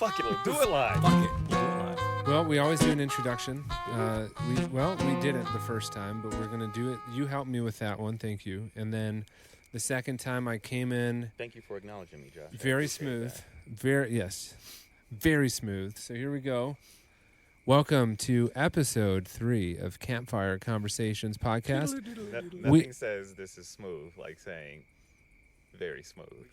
Fuck it, do it live. Fuck it. We'll do it live. Well, we always do an introduction. We did it the first time, but we're going to do it. You helped me with that one. Thank you. And then the second time I came in. Thank you for acknowledging me, Josh. Very smooth. Very smooth. So here we go. Welcome to episode 3 of Campfire Conversations podcast. Nothing says this is smooth like saying very smooth.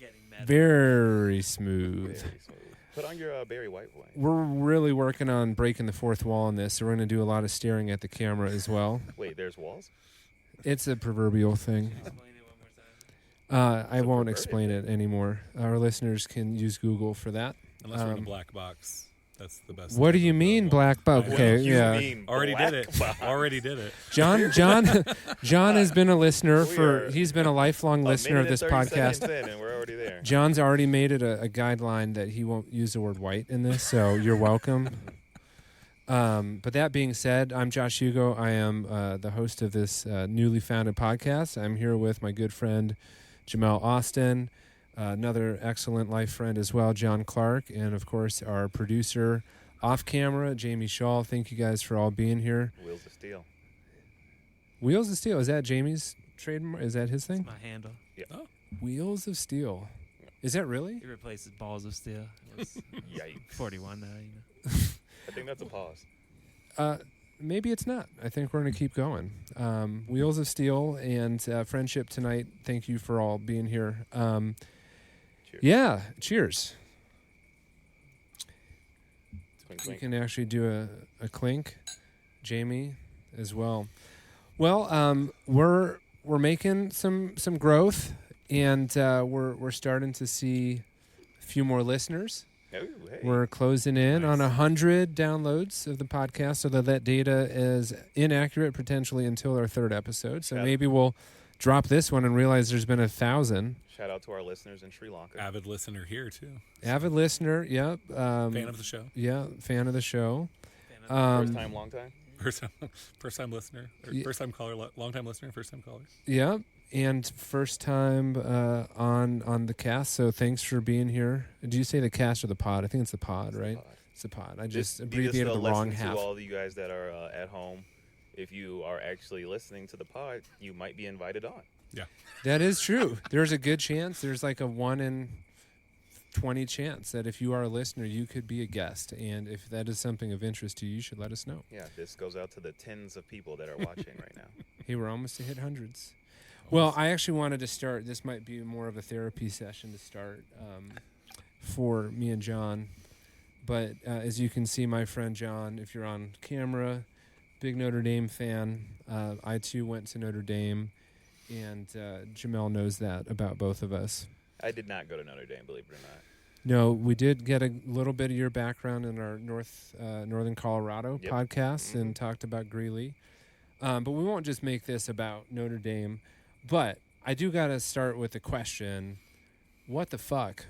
Very smooth. Very smooth. Put on your Barry White voice. We're really working on breaking the fourth wall in this, so we're going to do a lot of staring at the camera as well. Wait, there's walls? It's a proverbial thing. I won't explain it anymore. Our listeners can use Google for that. Unless we're in a black box. That's the best. What do you mean, black box? Okay, yeah. Already did it. John has been a listener he's been a lifelong listener of this podcast. And we're already there. John's already made it a guideline that he won't use the word white in this, so you're welcome. But that being said, I'm Josh Hugo. I am the host of this newly founded podcast. I'm here with my good friend Jamelle Austin, another excellent life friend as well, John Clark, and of course our producer off camera, Jamie Shaw. Thank you guys for all being here. Wheels of Steel. Wheels of Steel, is that Jamie's trademark? Is that his thing? That's my handle. Yeah. Oh. Wheels of Steel. Is that really? It replaces balls of steel. It was Yikes. 41 now, you know. I think that's a pause. Maybe it's not. I think we're going to keep going. Wheels of Steel and friendship tonight. Thank you for all being here. Cheers. Yeah, cheers. Clink, We clink. can actually do a clink, Jamie, as well. Well, we're making some growth, and we're starting to see a few more listeners. Oh, hey. We're closing in on 100 downloads of the podcast, so that data is inaccurate potentially until our 3rd episode. So maybe we'll drop this one and realize there's been 1,000. Shout out to our listeners in Sri Lanka. Avid listener here too. Avid listener, yep. Fan of the show. Yeah, fan of the show. First time, long time? First time listener. Or Yeah. First time caller, long time listener, first time caller. Yep, and first time on the cast. So thanks for being here. Do you say the cast or the pod? I think it's the pod, right? It's the pod. I just abbreviated the wrong half. To all of you guys that are at home, if you are actually listening to the pod, you might be invited on. Yeah. That is true. There's a good chance. There's like a 1 in 20 chance that if you are a listener, you could be a guest. And if that is something of interest to you, you should let us know. Yeah, this goes out to the tens of people that are watching right now. Hey, we're almost to hit hundreds. Well, I actually wanted to start. This might be more of a therapy session to start for me and John. But as you can see, my friend John, if you're on camera, big Notre Dame fan. I, too, went to Notre Dame. And Jamelle knows that about both of us. I did not go to Notre Dame, believe it or not. No, we did get a little bit of your background in our Northern Colorado podcast and talked about Greeley. But we won't just make this about Notre Dame. But I do got to start with the question, what the fuck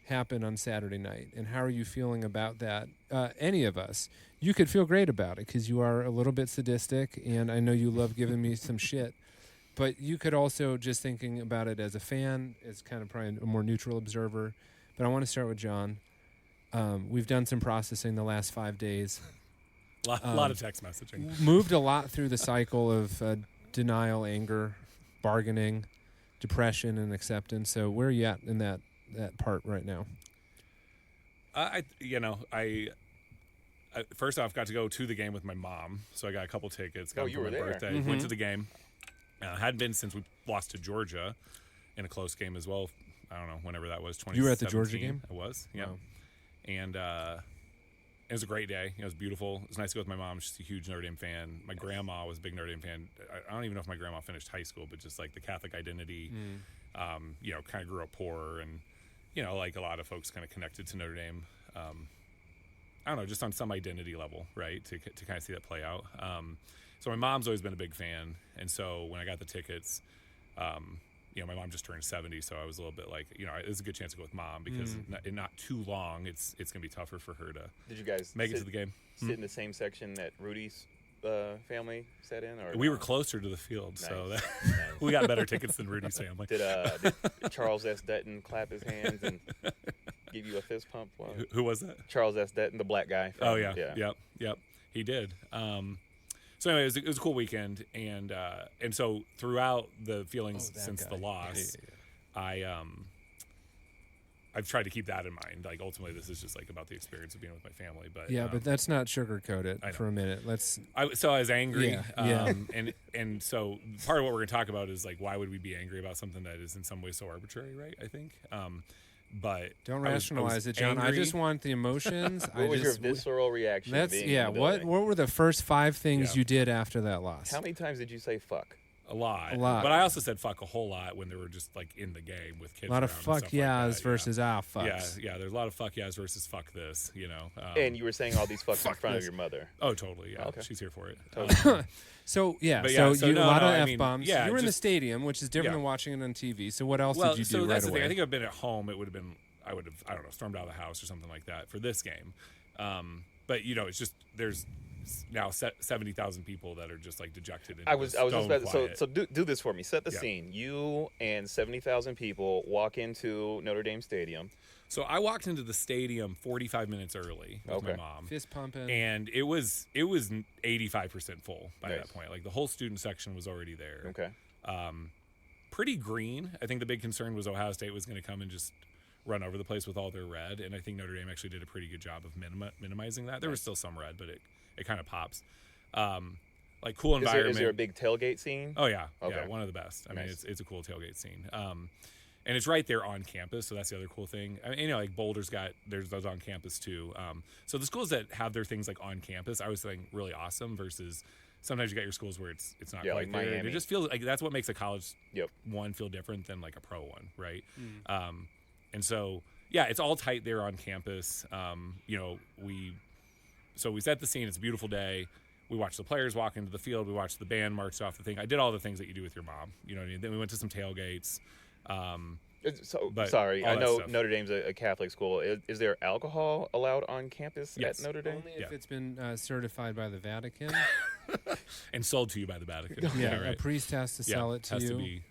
happened on Saturday night? And how are you feeling about that? Any of us. You could feel great about it because you are a little bit sadistic, and I know you love giving me some shit. But you could also, just thinking about it as a fan, as kind of probably a more neutral observer. But I want to start with John. We've done some processing the last 5 days. A lot of text messaging. Moved a lot through the cycle of denial, anger, bargaining, depression, and acceptance. So where are you at in that part right now? I first off got to go to the game with my mom, so I got a couple tickets. Got them you for were my there. birthday. Mm-hmm. Went to the game. Hadn't been since we lost to Georgia in a close game as well. I don't know, whenever that was. 2017. You were at the Georgia game? I was, yeah. Wow. And it was a great day. It was beautiful. It was nice to go with my mom. She's a huge Notre Dame fan. My grandma was a big Notre Dame fan. I don't even know if my grandma finished high school, but just like the Catholic identity, kind of grew up poor, and like a lot of folks kind of connected to Notre Dame. I don't know, just on some identity level, right? To kind of see that play out. So my mom's always been a big fan, and so when I got the tickets, my mom just turned 70, so I was a little bit like, it's a good chance to go with mom because in not too long, it's gonna be tougher for her to. Did you guys make it to the game? Sit in the same section that Rudy's family sat in, or we were closer to the field, so Nice. we got better tickets than Rudy's family. Did Charles S. Dutton clap his hands and give you a fist pump? Wow. Who was that? Charles S. Denton, the black guy. Oh yeah. Yep. He did. So anyway, it was a cool weekend, and so throughout the feelings since the loss, I've tried to keep that in mind. Like ultimately, this is just like about the experience of being with my family. But but let's not sugarcoat it for a minute. So I was angry. Yeah. And so part of what we're going to talk about is like why would we be angry about something that is in some ways so arbitrary, right? I think. But don't rationalize it, John. angry. I just want the emotions. What was your visceral reaction? What were the first 5 things you did after that loss? How many times did you say fuck? A lot. But I also said fuck a whole lot when they were just like in the game with kids. A lot of fuck yeahs versus fucks. Yeah. There's a lot of fuck yeahs versus fuck this. And you were saying all these fucks in front of your mother. Oh, totally. Yeah, okay. She's here for it. Totally. So a lot of F-bombs. You were in the stadium, which is different than watching it on TV. So what else did you do that's right the away? thing. I think if I'd been at home, it would have been I don't know, stormed out of the house or something like that for this game. But it's just there's now 70,000 people that are just like dejected. And I was just about quiet. so do this for me. Set the scene. You and 70,000 people walk into Notre Dame Stadium. So I walked into the stadium 45 minutes early with my mom. Fist pumping. And it was 85% full by Nice. that point. Like the whole student section was already there. Okay. Pretty green. I think the big concern was Ohio State was going to come and just run over the place with all their red, and I think Notre Dame actually did a pretty good job of minimizing that. There was still some red, but it kind of pops. Like cool environment. Is there a big tailgate scene? Oh yeah, Okay. yeah, one of the best. I mean, Nice. it's a cool tailgate scene. And it's right there on campus, so that's the other cool thing. I mean, like Boulder's there's those on campus too. So the schools that have their things like on campus, I was thinking really awesome. Versus sometimes you got your schools where it's not quite like there. Miami. It just feels like that's what makes a college Yep. one feel different than like a pro one, right? And so it's all tight there on campus. We set the scene. It's a beautiful day. We watched the players walk into the field. We watched the band march off the thing. I did all the things that you do with your mom. You know what I mean? Then we went to some tailgates. Sorry, I all that know stuff. Notre Dame's a Catholic school. Is there alcohol allowed on campus Yes. at Notre Dame? Only if it's been certified by the Vatican. And sold to you by the Vatican. Yeah, right. a priest has to sell it to has you. To be,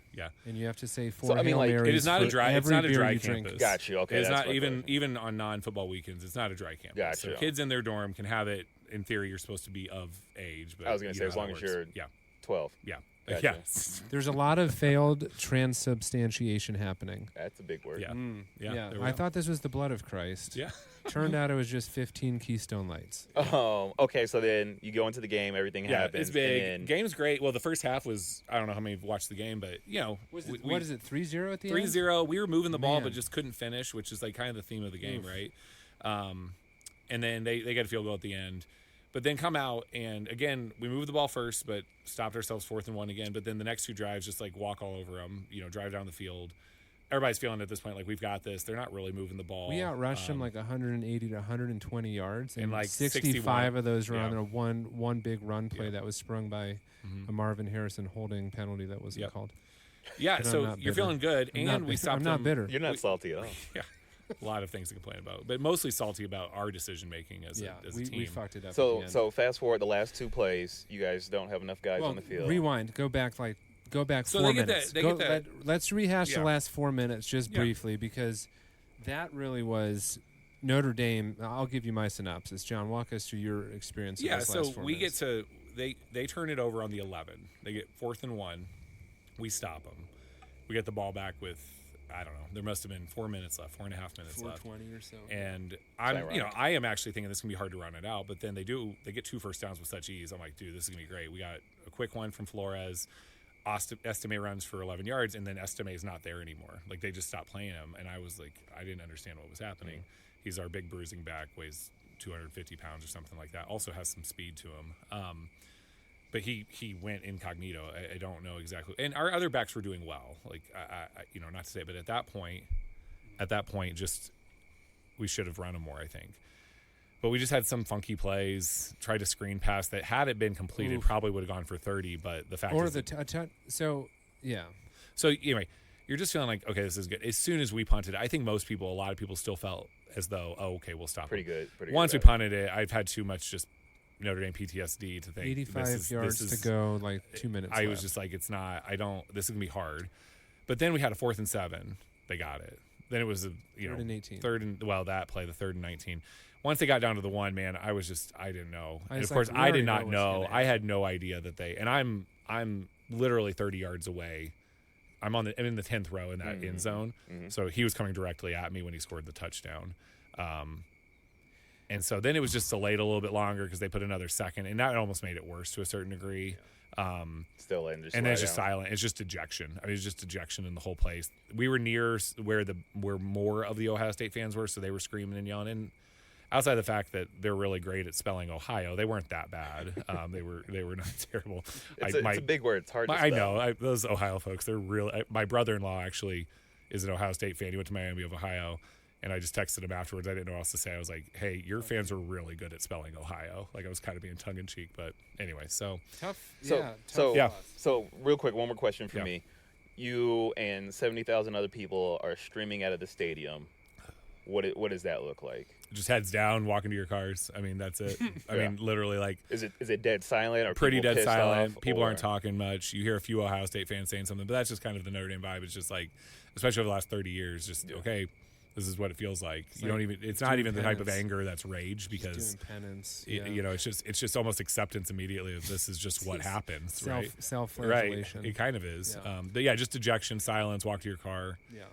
And you have to say 4 So, I mean, Hail like, Marys it is not a for dry. It's every not a beer dry you drink. campus. Got you. Okay, It's that's not what I thought. even on non-football weekends. It's not a dry campus. Gotcha. So kids in their dorm can have it. In theory, you're supposed to be of age. But I was going to say know as how long it as works. you're 12. Yeah. Gotcha. Yes. There's a lot of failed transubstantiation happening. That's a big word. Yeah. Yeah. there we I go. thought this was the blood of Christ. Yeah. Turned out it was just 15 Keystone Lights. Okay, so then you go into the game, everything Yeah, happens. it's big. And then, Game's great. Well, the first half was, I don't know how many have watched the game, but, What is it, 3-0 at the end? 3-0. We were moving the ball, Man. but just couldn't finish, which is like kind of the theme of the game, right? And then they got a field goal at the end. But then come out, and again, we moved the ball first, but stopped ourselves 4th and 1 again. But then the next 2 drives, just like walk all over them, drive down the field. Everybody's feeling at this point like we've got this. They're not really moving the ball. We outrushed them like 180 to 120 yards, and like 65 61. of those were on Yeah. a one big run play Yeah. that was sprung by a Marvin Harrison holding penalty that wasn't called. Yeah, But I'm so not you're bitter. feeling good, I'm and not we bitter. stopped I'm not them. bitter. you're not salty at all. Yeah, a lot of things to complain about, but mostly salty about our decision making as a team. we fucked it up. at So the end. so fast forward the last 2 plays, you guys don't have enough guys well, on the field. rewind. Go back So 4 they get minutes. that- they get that- Let's rehash the Yeah. last 4 minutes just Yeah. briefly because that really was Notre Dame. I'll give you my synopsis. John, walk us through your experience. Of Yeah, those so last 4 we minutes. get to they turn it over on the 11. They get 4th and 1. We stop them. We get the ball back with I don't know. There must have been 4 minutes left, 4.5 minutes left. 4:20 or so. And ironic. I am actually thinking this can be hard to run it out, but then they get 2 first downs with such ease. I'm like, dude, this is gonna be great. We got a quick one from Flores. Estime runs for 11 yards, and then Estime is not there anymore. Like they just stopped playing him, and I was like, I didn't understand what was happening. He's our big bruising back, weighs 250 pounds or something like that. Also has some speed to him. But he went incognito. I don't know exactly. And our other backs were doing well. Like I not to say, but at that point, just we should have run them more, I think. But we just had some funky plays. Tried to screen pass that had it been completed, probably would have gone for 30. But the fact Or is, so yeah. so anyway, you're just feeling like, okay, this is good. As soon as we punted, I think a lot of people still felt as though, oh, okay, we'll stop. Pretty them. good. Once we about punted it, I've had too much just Notre Dame PTSD to think 85 yards to go, like 2 minutes I left. was just like, this is going to be hard. But then we had a 4th and 7. They got it. then it was Third and 18. That play, the 3rd and 19. Once they got down to the 1, man, I didn't know. And of course, we I did already not know what's know. gonna I had no idea that and I'm literally 30 yards away. I'm in the 10th row in that end zone. So he was coming directly at me when he scored the touchdown. And so then it was just delayed a little bit longer because they put another second, and that almost made it worse to a certain degree. Still in, and then it's just silent. It's just ejection. I mean, it's just ejection in the whole place. We were near where more of the Ohio State fans were, so they were screaming and yelling. And outside the fact that they're really great at spelling Ohio, they weren't that bad. They were not terrible. It's a big word. It's hard to spell. I know. Those Ohio folks, they're real. My brother-in-law actually is an Ohio State fan. He went to Miami of Ohio. And I just texted him afterwards. I didn't know what else to say. I was like, hey, your fans are really good at spelling Ohio. Like, I was kind of being tongue-in-cheek. But anyway, so. Tough. So real quick, one more question for me. You and 70,000 other people are streaming out of the stadium. What does that look like? Just heads down, walking to your cars. I mean, that's it. I mean, literally, like. Is it dead silent? Or pretty dead silent. Off, people aren't talking much. You hear a few Ohio State fans saying something, but that's just kind of the Notre Dame vibe. It's just like, especially over the last 30 years, just, okay. This is what it feels like. It's not even the type of anger that's rage because doing penance. It's just almost acceptance immediately of this is just what happens, right? Self-flagellation. Right. It kind of is. Yeah. But yeah, just ejection, silence, walk to your car. Yeah.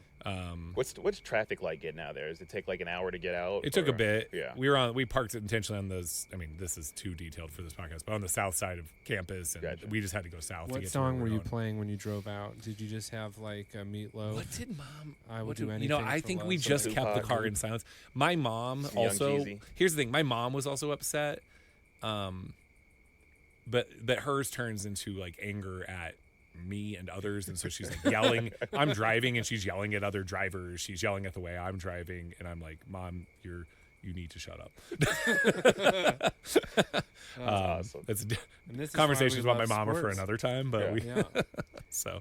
What's traffic like getting out there? Does it take like an hour to get out? It took a bit. Yeah. We parked intentionally on those. I mean, this is too detailed for this podcast, but on the south side of campus, and we just had to go south. What to get song to were you going. playing when you drove out? Did you just have like a meatloaf? What did Mom? I would do anything. I for think love. we just Some kept the Tupac. car in silence. My mom Some Young also. Jeezy. Here's the thing. My mom was also upset, but hers turns into like anger at me and others, and so she's like yelling. I'm driving and she's yelling at other drivers. She's yelling at the way I'm driving, and I'm like, Mom, you need to shut up. Awesome. That's And this is conversations why about we my love mom are for sports. another time, but Yeah. so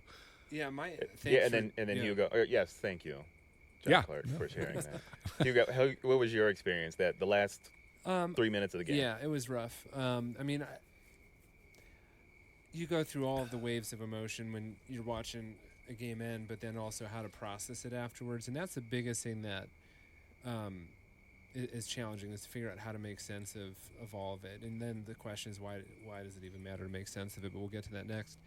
Yeah, my. And then Hugo. Yes, thank you, John Clark, for sharing that. Hugo, what was your experience the last 3 minutes of the game? Yeah, it was rough. I mean, you go through all of the waves of emotion when you're watching a game end, but then also how to process it afterwards, and that's the biggest thing that is challenging, is to figure out how to make sense of all of it. And then the question is, why does it even matter to make sense of it? But we'll get to that next.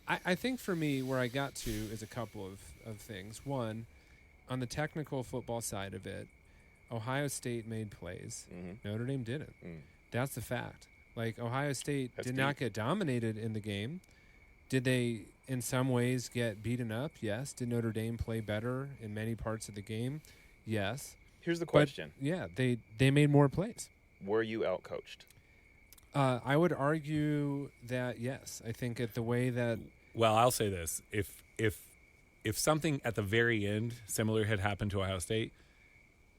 I think for me, where I got to is a couple of things. One, on the technical football side of it, Ohio State made plays. Notre Dame didn't. That's the fact. Like, Ohio State did not get dominated in the game. Did they, in some ways, get beaten up? Yes. Did Notre Dame play better in many parts of the game? Yes. Here's the question. But, yeah, they made more plays. Were you outcoached? I would argue that, yes. I think at the way that... Well, I'll say this. If something at the very end similar had happened to Ohio State,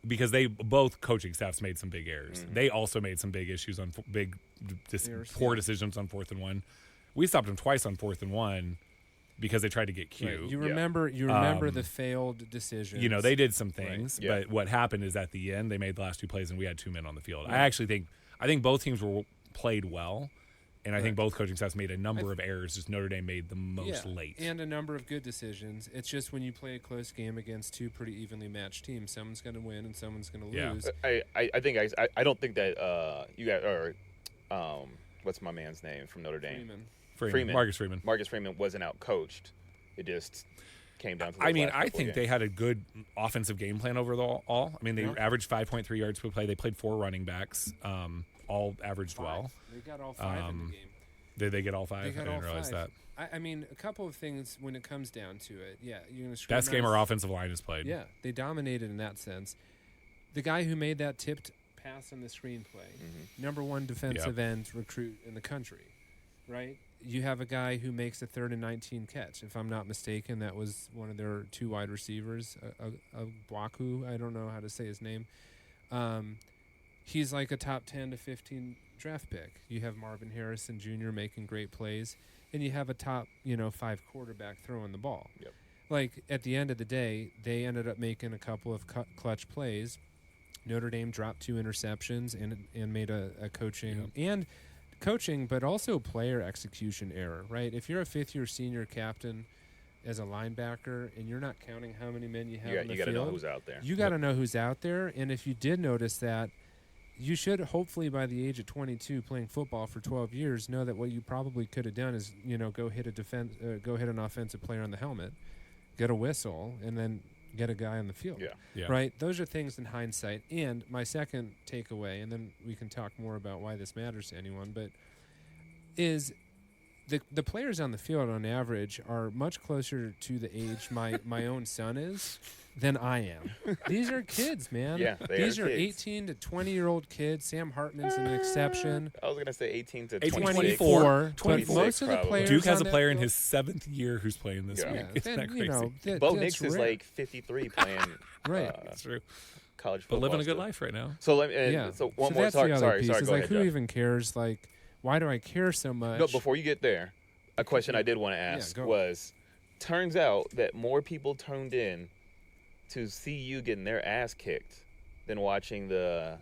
because both coaching staffs made some big errors. They also made some big issues on poor decisions on 4th and 1. We stopped them twice on 4th and 1 because they tried to get cute. Right. You remember the failed decisions. You know, they did some things, Right. Yeah. but what happened is at the end they made the last 2 plays and we had 2 men on the field. I think both teams played well. And I think both coaching staffs made a number of errors. Just Notre Dame made the most late. And a number of good decisions. It's just when you play a close game against two pretty evenly matched teams, someone's going to win and someone's going to lose. I don't think that you got, or what's my man's name from Notre Dame? Freeman. Marcus Freeman. Marcus Freeman wasn't out-coached. It just came down to I think they had a good offensive game plan overall. I mean, they averaged 5.3 yards per play. They played 4 running backs. All averaged well. They got all 5 in the game. Did they get all 5? They got I didn't all realize 5. that. I mean, a couple of things when it comes down to it. Yeah, you're going to Best game our offensive line has played. Yeah, they dominated in that sense. The guy who made that tipped pass on the screenplay, number 1 defensive end recruit in the country, right? You have a guy who makes a 3rd and 19 catch. If I'm not mistaken, that was one of their 2 wide receivers, Bwaku. I don't know how to say his name. He's like a top 10 to 15 draft pick. You have Marvin Harrison Jr. making great plays, and you have a top, 5 quarterback throwing the ball. Yep. Like, at the end of the day, they ended up making a couple of clutch plays. Notre Dame dropped 2 interceptions and made a coaching but also player execution error, right? If you're a 5th-year senior captain as a linebacker, and you're not counting how many men you have in the You got to field. know who's out there. You got to know who's out there, and if you did notice that, you should hopefully by the age of 22, playing football for 12 years, know that what you probably could have done is go hit an offensive player on the helmet, get a whistle, and then get a guy on the field. Yeah. Right. Those are things in hindsight. And my second takeaway, and then we can talk more about why this matters to anyone, but is the players on the field on average are much closer to the age my own son is than I am. These are kids, man. Yeah, These are kids. 18 to 20-year-old kids. Sam Hartman's an exception. I was going to say 18 to 18, 26. 24. 26 But most of the probably. players Duke has a on player that in field- his 7th year who's playing this Yeah. week. Yeah, Isn't then, that crazy? Bo that's Nix is rare. like 53 playing Right. That's true. college But football. living a good still. life right now. So let me. Yeah. So one more. that's Sorry, the other sorry. piece. Go Is like, ahead, who Jeff. even cares? Like, why do I care so much? No, before you get there, a question I did want to ask go. was: turns out that more people tuned in to see you getting their ass kicked than watching the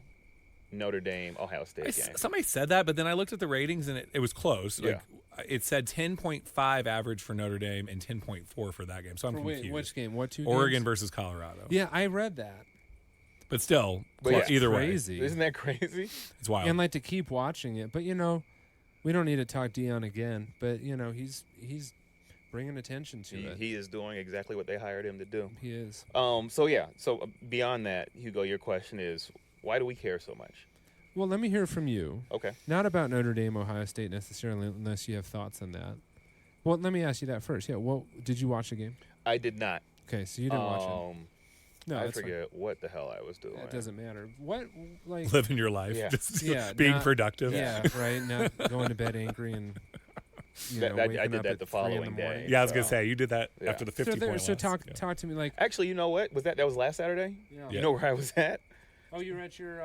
Notre Dame Ohio State game. Somebody said that, but then I looked at the ratings and it was close. Yeah. Like it said 10.5 average for Notre Dame and 10.4 for that game. So I'm confused. Wait, which game? What two Oregon games? versus Colorado. Yeah, I read that. But still, But close, yeah. either Crazy. Isn't that crazy? way, it's wild. And like to keep watching it, but we don't need to talk Dion again. But he's bringing attention to it. He is doing exactly what they hired him to do. He is. So beyond that, Hugo, your question is, why do we care so much? Well, let me hear from you. Okay. Not about Notre Dame, Ohio State necessarily, unless you have thoughts on that. Well, let me ask you that first. Yeah. Well, did you watch the game? I did not. Okay, so you didn't watch it. No, I that's fine. forget what the hell I was doing. It doesn't matter. What like? Living your life, Yeah. just Yeah, being not- productive. Yeah, right. Not going to bed angry and I waking did up that at the 3 in following day. morning. Yeah, I was gonna So- say you did that Yeah. after the 50 So, point so loss. talk Yeah. talk to me like. Actually, you know what? That was last Saturday? Yeah. You know where I was at? Oh, you were at your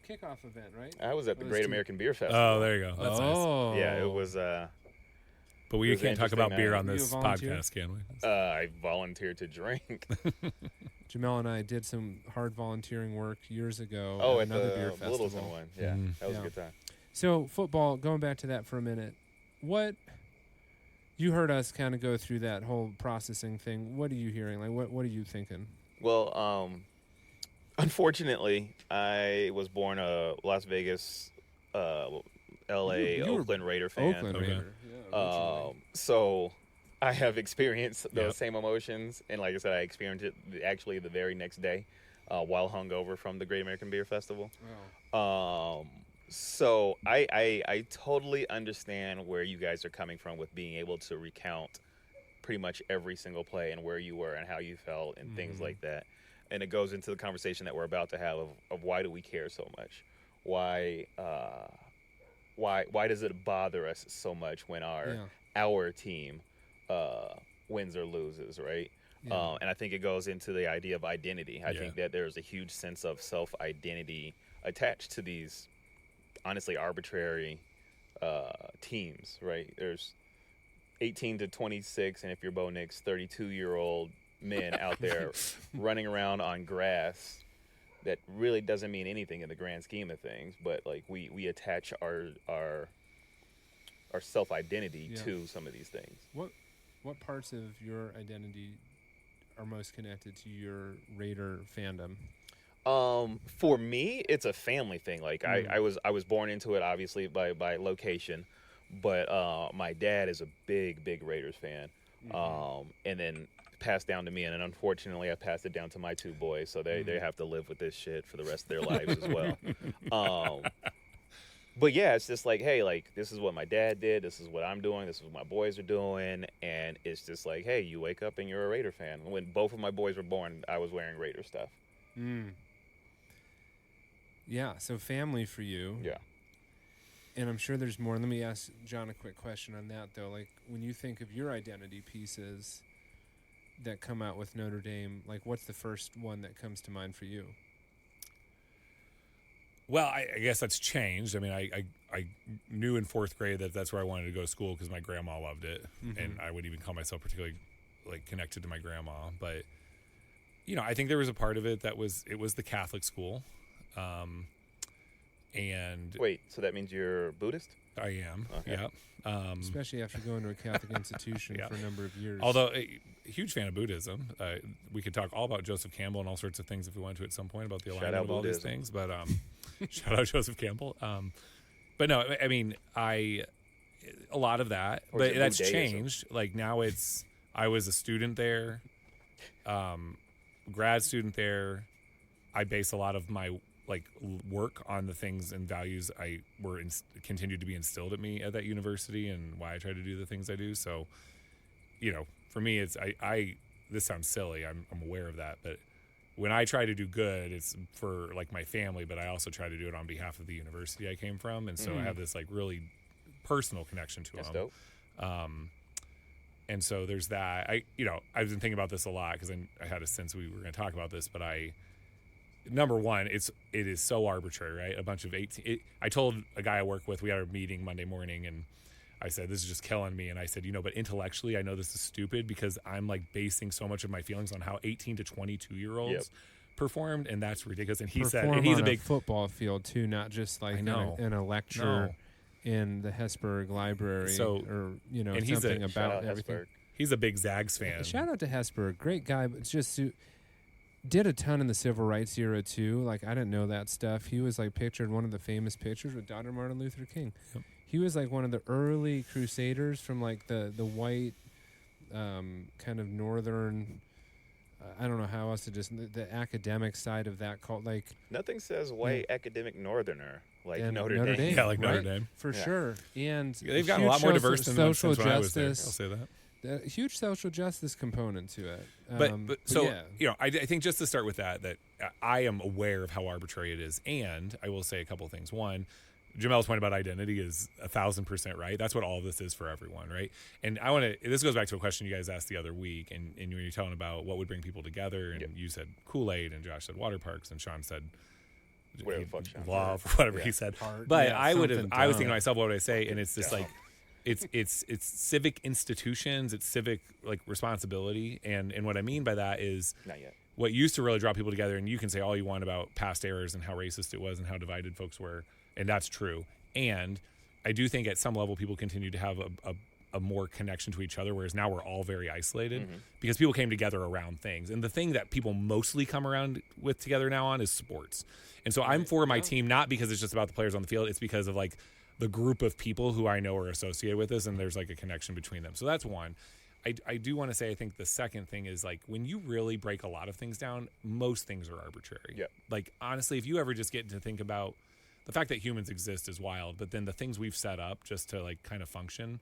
kickoff event, right? I was at the Oh, Great it's too- American Beer Festival. Oh, there you go. That's nice. oh. Yeah, it was. But we It was can't an talk about interesting beer night. on You a this volunteer? podcast, can we? I volunteered to drink. Jamelle and I did some hard volunteering work years ago Oh, at at another beer the festival. Littleton one. Yeah, Mhm. that was Yeah. a good time. So football, going back to that for a minute, what you heard us kind of go through that whole processing thing. What are you hearing? Like, what are you thinking? Well, unfortunately, I was born a Las Vegas, L.A., You were Oakland Raider fan. Oakland Okay. Raider. Yeah, originally. So I have experienced those Yep. same emotions, and like I said, I experienced it actually the very next day, while hungover from the Great American Beer Festival. Wow. So I totally understand where you guys are coming from with being able to recount pretty much every single play and where you were and how you felt and things like that. And it goes into the conversation that we're about to have of why do we care so much? Why does it bother us so much when our team wins or loses, right? Yeah. And I think it goes into the idea of identity. I Yeah. think that there's a huge sense of self-identity attached to these honestly arbitrary teams, right? There's 18 to 26, and if you're Bo Nix, 32-year-old men out there running around on grass that really doesn't mean anything in the grand scheme of things, but like we attach our self-identity Yeah. to some of these things. What parts of your identity are most connected to your Raider fandom? For me, it's a family thing. Like I was born into it, obviously by location, but my dad is a big Raiders fan, and then passed down to me, and then unfortunately I passed it down to my two boys, so they have to live with this shit for the rest of their lives as well. But yeah, it's just like, hey, like this is what my dad did, this is what I'm doing, this is what my boys are doing, and it's just like, hey, you wake up and you're a Raider fan. When both of my boys were born, I was wearing Raider stuff. Yeah, so family for you. Yeah. And I'm sure there's more. Let me ask John a quick question on that, though. Like, when you think of your identity pieces that come out with Notre Dame, like, what's the first one that comes to mind for you? Well, I guess that's changed. I mean, I knew in fourth grade that that's where I wanted to go to school because my grandma loved it, and I wouldn't even call myself particularly like connected to my grandma. But I think there was a part of it that was the Catholic school, and Wait, so that means you're Buddhist? I am. Okay. Yeah. Especially after going to a Catholic institution for a number of years. Although a huge fan of Buddhism, we could talk all about Joseph Campbell and all sorts of things if we wanted to at some point about the alignment of all these things. But shout out Joseph Campbell. But no, I mean, a lot of that, but that's changed. Like now I was a student there, grad student there. I base a lot of my work on the things and values I continued to be instilled at me at that university, and why I try to do the things I do. So, for me, it's this sounds silly. I'm aware of that, but when I try to do good, it's for my family, but I also try to do it on behalf of the university I came from, and so I have this really personal connection to That's them. dope. And so there's that. I've been thinking about this a lot because I had a sense we were going to talk about this, but number one, it is so arbitrary, right? A bunch of 18. I told a guy I work with, we had a meeting Monday morning, and I said, this is just killing me. And I said, but intellectually, I know this is stupid because I'm basing so much of my feelings on how 18 to 22-year-olds performed, and that's ridiculous. And he said, and he's a big football field too, not just in a lecture in the Hesburgh Library, and he's something about everything. He's a big Zags fan. Shout out to Hesburgh, great guy, but just did a ton in the civil rights era too. I didn't know that stuff. He was pictured one of the famous pictures with Dr. Martin Luther King. Yep. He was one of the early crusaders from the white kind of northern. I don't know how else to just the academic side of that cult. Nothing says white academic northerner Notre Dame. Yeah, Notre Dame for sure. And they've gotten a lot more diverse than social since when I was justice. there. I'll say that. A huge social justice component to it. I think just to start with that I am aware of how arbitrary it is, and I will say a couple of things. One, Jamelle's point about identity is 1,000% right. That's what all of this is for everyone, right? And this goes back to a question you guys asked the other week, and when you're telling about what would bring people together, and you said Kool-Aid, and Josh said water parks, and Sean said whatever the fuck Sean love, whatever he said. But I was thinking to myself, what would I say? And it's just it's civic institutions, it's civic responsibility, and what I mean by that is not yet. What used to really draw people together, and you can say all you want about past eras and how racist it was and how divided folks were, and that's true. And I do think at some level people continue to have a more connection to each other, whereas now we're all very isolated because people came together around things. And the thing that people mostly come around with together now on is sports. And so I'm for my team, not because it's just about the players on the field, it's because of the group of people who I know are associated with this, and there's a connection between them. So that's one. I do want to say, I think the second thing is when you really break a lot of things down, most things are arbitrary. Yeah. Honestly, if you ever just get to think about the fact that humans exist is wild, but then the things we've set up just to kind of function,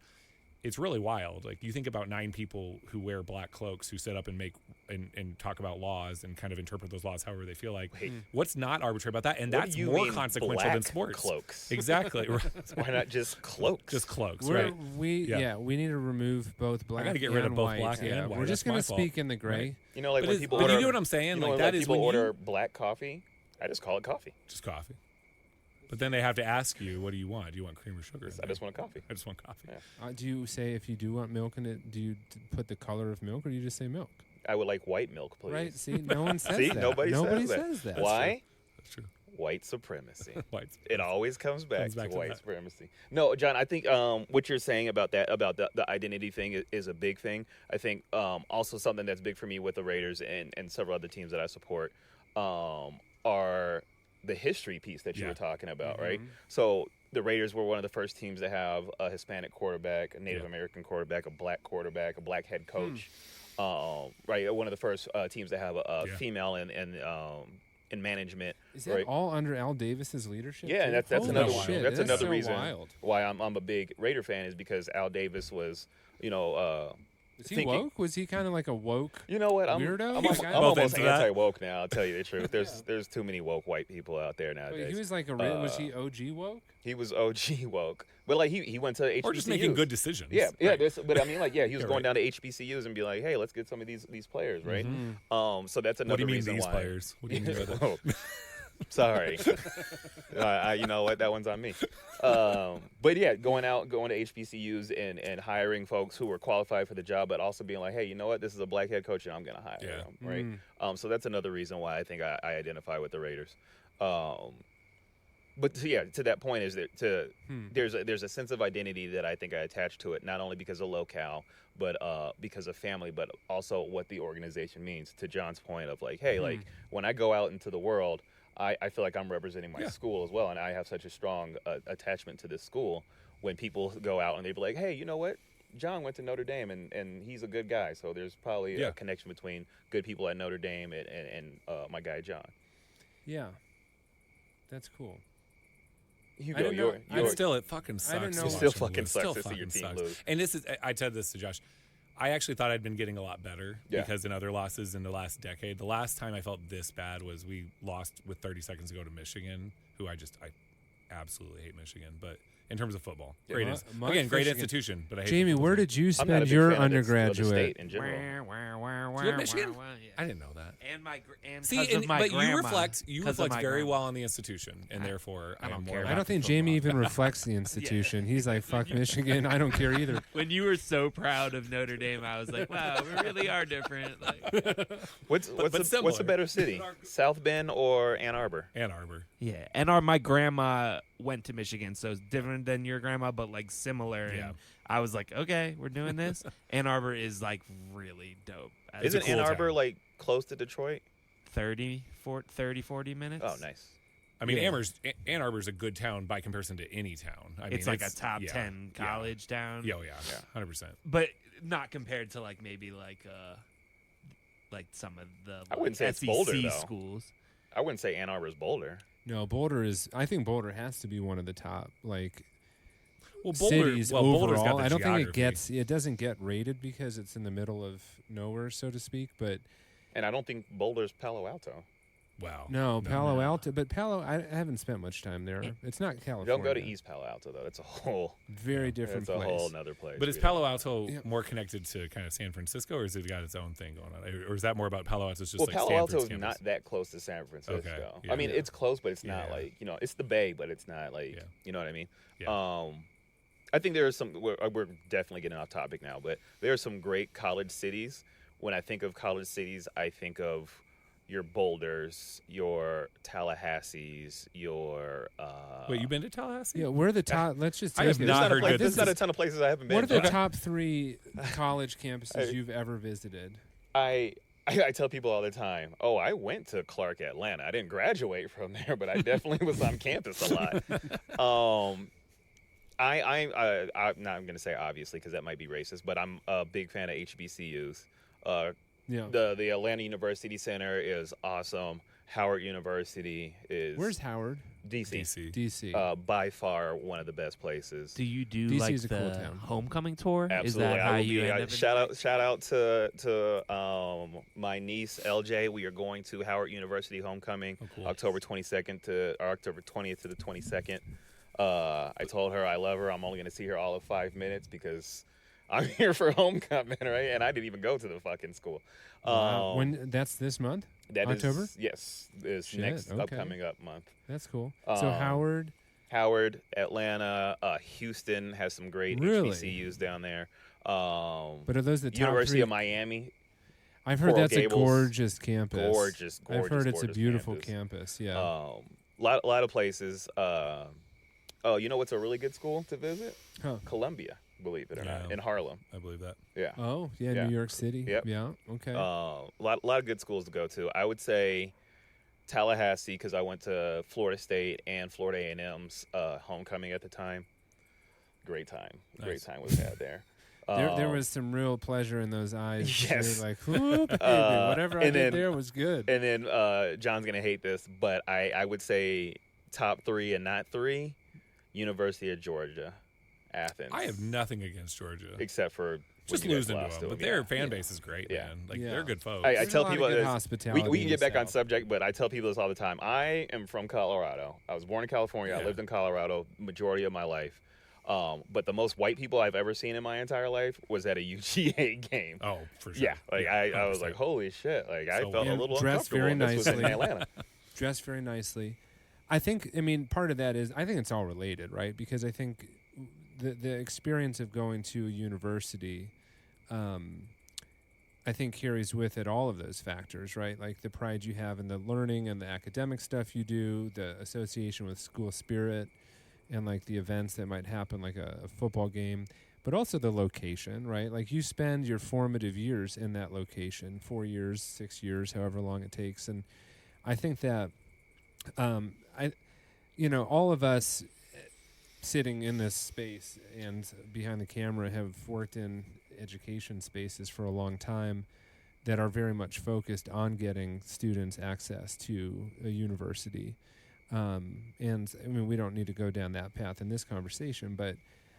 it's really wild. You think about 9 people who wear black cloaks who sit up and make and talk about laws and kind of interpret those laws however they feel like. Wait, what's not arbitrary about that? And that's more consequential than sports. Cloaks. Exactly. Why not just cloaks? Just cloaks, right? We need to remove both black. I got to get rid of both white. black and white. We're just going to speak in the gray. Right. You know, when people but order, you know what I'm saying? That is when people order black coffee. I just call it coffee. Just coffee. But then they have to ask you, what do you want? Do you want cream or sugar? I just want coffee. I just want coffee. Yeah. Do you say if you do want milk in it, do you put the color of milk, or do you just say milk? I would like white milk, please. Right? See, no one says See, that. nobody says that. Why? That's true. White supremacy. White. It always comes back to white that. supremacy. No, John, I think what you're saying about the identity thing is a big thing. I think also something that's big for me with the Raiders and several other teams that I support are the history piece that you were talking about, right? So the Raiders were one of the first teams to have a Hispanic quarterback, a Native American quarterback, a black head coach, right? One of the first teams to have a female in management. Is that all under Al Davis's leadership? Yeah, and that's another one. That's another so reason wild. why I'm a big Raider fan, is because Al Davis was, is he woke? Was he kind of like a woke weirdo? I'm almost anti-woke now, I'll tell you the truth. There's too many woke white people out there nowadays. Wait, he was like was he OG woke? He was OG woke. But he went to HBCUs. Or just making good decisions. Yeah, right. But I mean, he was going down to HBCUs and be like, hey, let's get some of these players, right? So that's another reason why. What do you mean these players? What do you mean by that? Sorry. You know what? That one's on me. But yeah, going to HBCUs and hiring folks who were qualified for the job, but also being like, hey, you know what? This is a black head coach, and I'm going to hire him, right? So that's another reason why I think I identify with the Raiders. But to that point is that there's a sense of identity that I think I attach to it, not only because of locale, but because of family, but also what the organization means. To John's point of like, hey, like when I go out into the world, I feel like I'm representing my school as well, and I have such a strong attachment to this school. When people go out and they be like, hey, you know what? John went to Notre Dame, and he's a good guy, so there's probably a connection between good people at Notre Dame and my guy John. Yeah, that's cool. Hugo, It fucking sucks. I don't know. It still fucking sucks to see your team lose. And I said this to Josh. I actually thought I'd been getting a lot better because in other losses in the last decade, the last time I felt this bad was we lost with 30 seconds to go to Michigan, who I absolutely hate Michigan, but in terms of football, great institution. But I hate Jamie, where did you I'm not a spend big your fan of the undergraduate? state in general. you have Michigan? I didn't know that. And my grandma, you reflect very well on the institution, and therefore I don't care. I don't think Jamie even reflects the institution. He's like, fuck Michigan. I don't care either. When you were so proud of Notre Dame, I was like, wow, we really are different. Like, What's a better city, South Bend or Ann Arbor? Ann Arbor. yeah, and my grandma went to Michigan, so it's different than your grandma, but like similar. Yeah. And I was like, okay, we're doing this. Ann Arbor is like really dope. Isn't cool Ann Arbor town. like close to Detroit? 30, 40 minutes? Oh, nice. I mean, Ann Arbor's a good town by comparison to any town. I mean, It's like a top 10 college town. Yeah, 100%. But not compared to like maybe like some of the I wouldn't say it's SEC Boulder, though. schools. I wouldn't say Ann Arbor is Boulder. No, I think Boulder has to be one of the top, like, Boulder's cities Boulder's got overall. the I don't think geography. it doesn't get rated because it's in the middle of nowhere, so to speak, but And I don't think Boulder's Palo Alto. Wow. no, Palo Alto, but I haven't spent much time there. It's not California. Don't go to East Palo Alto, though. It's a whole Very different It's a place. whole nother place. But is Palo Alto more connected to kind of San Francisco, or has it got its own thing going on? Or is that more about Palo Alto's just Well, like Palo Stanford's Alto is campus? not that close to San Francisco. Okay, yeah. I mean, it's close, but it's not Yeah. like, it's the Bay, but it's not like, Yeah. you know what I mean? Yeah. I think there are some, we're definitely getting off topic now, but there are some great college cities. When I think of college cities, I think of your Boulders, your Tallahassees, your... Wait, you been to Tallahassee? Yeah, we're the top. Let's just I take have it. not heard good There's not a things. ton of places I haven't been What are the to. top 3 college campuses you've ever visited? I tell people all the time, oh, I went to Clark, Atlanta. I didn't graduate from there, but I definitely was on campus a lot. I'm not going to say obviously because that might be racist, but I'm a big fan of HBCUs. Yeah. The Atlanta University Center is awesome. Howard University is Where's Howard? DC. DC. By far one of the best places. Do you do DC like is a the cool town. homecoming tour? Absolutely. Is that how you end up shout out to my niece LJ. We are going to Howard University homecoming October 22nd or October 20th to the 22nd. I told her I love her. I'm only going to see her all of 5 minutes because I'm here for homecoming, right? And I didn't even go to the fucking school. When that's this month? That is- October? Yes, is Shit, next okay. upcoming up month. That's cool. So Howard, Atlanta, Houston has some great Really? HBCUs down there. But are those the top University 3? of Miami. I've heard Coral that's Gables. a gorgeous campus. Gorgeous, I've heard it's a gorgeous beautiful campus. campus. Yeah. Lot of places. You know what's a really good school to visit? Huh. Columbia, believe it or not, Yeah. in Harlem. I believe that. Yeah. Oh, yeah, Yeah. New York City. Yep. Yeah. Okay. Lot of good schools to go to. I would say Tallahassee because I went to Florida State and Florida A&M's homecoming at the time. Great time. Nice. Great time was had there. There was some real pleasure in those eyes. Yes. You're like, "Ooh, baby, whatever I and did then- there was good." And then John's gonna hate this, but I would say top 3 and not 3, University of Georgia, Athens. I have nothing against Georgia. except for Just when you guys losing to lost them, but them, their yeah. fan base is great, Yeah. man. Like Yeah. they're good folks. I There's tell a lot of people good this- hospitality we can in get the back on South. subject, but I tell people this all the time. I am from Colorado. I was born in California. I Yeah. lived in Colorado majority of my life. But the most white people I've ever seen in my entire life was at a UGA game. Oh, for sure. Yeah, like I was 100%. like, holy shit! Like I So felt a and little dressed uncomfortable. very when this was in nicely. Atlanta. Dressed very nicely. I mean, part of that is I think it's all related, right? Because I think the experience of going to a university, I think carries with it all of those factors, right? Like the pride you have in the learning and the academic stuff you do, the association with school spirit, and like the events that might happen, like a football game, but also the location, right? Like you spend your formative years in that location, 4 years, 6 years, however long it takes. And I think that, all of us sitting in this space and behind the camera have worked in education spaces for a long time that are very much focused on getting students access to a university. And I mean, we don't need to go down that path in this conversation, but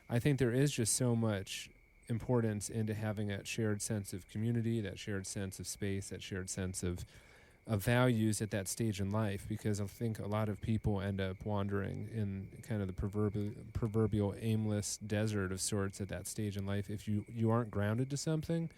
I think there is just so much importance into having that shared sense of community, that shared sense of space, that shared sense of values at that stage in life, because I think a lot of people end up wandering in kind of the proverbial aimless desert of sorts at that stage in life if you aren't grounded to something.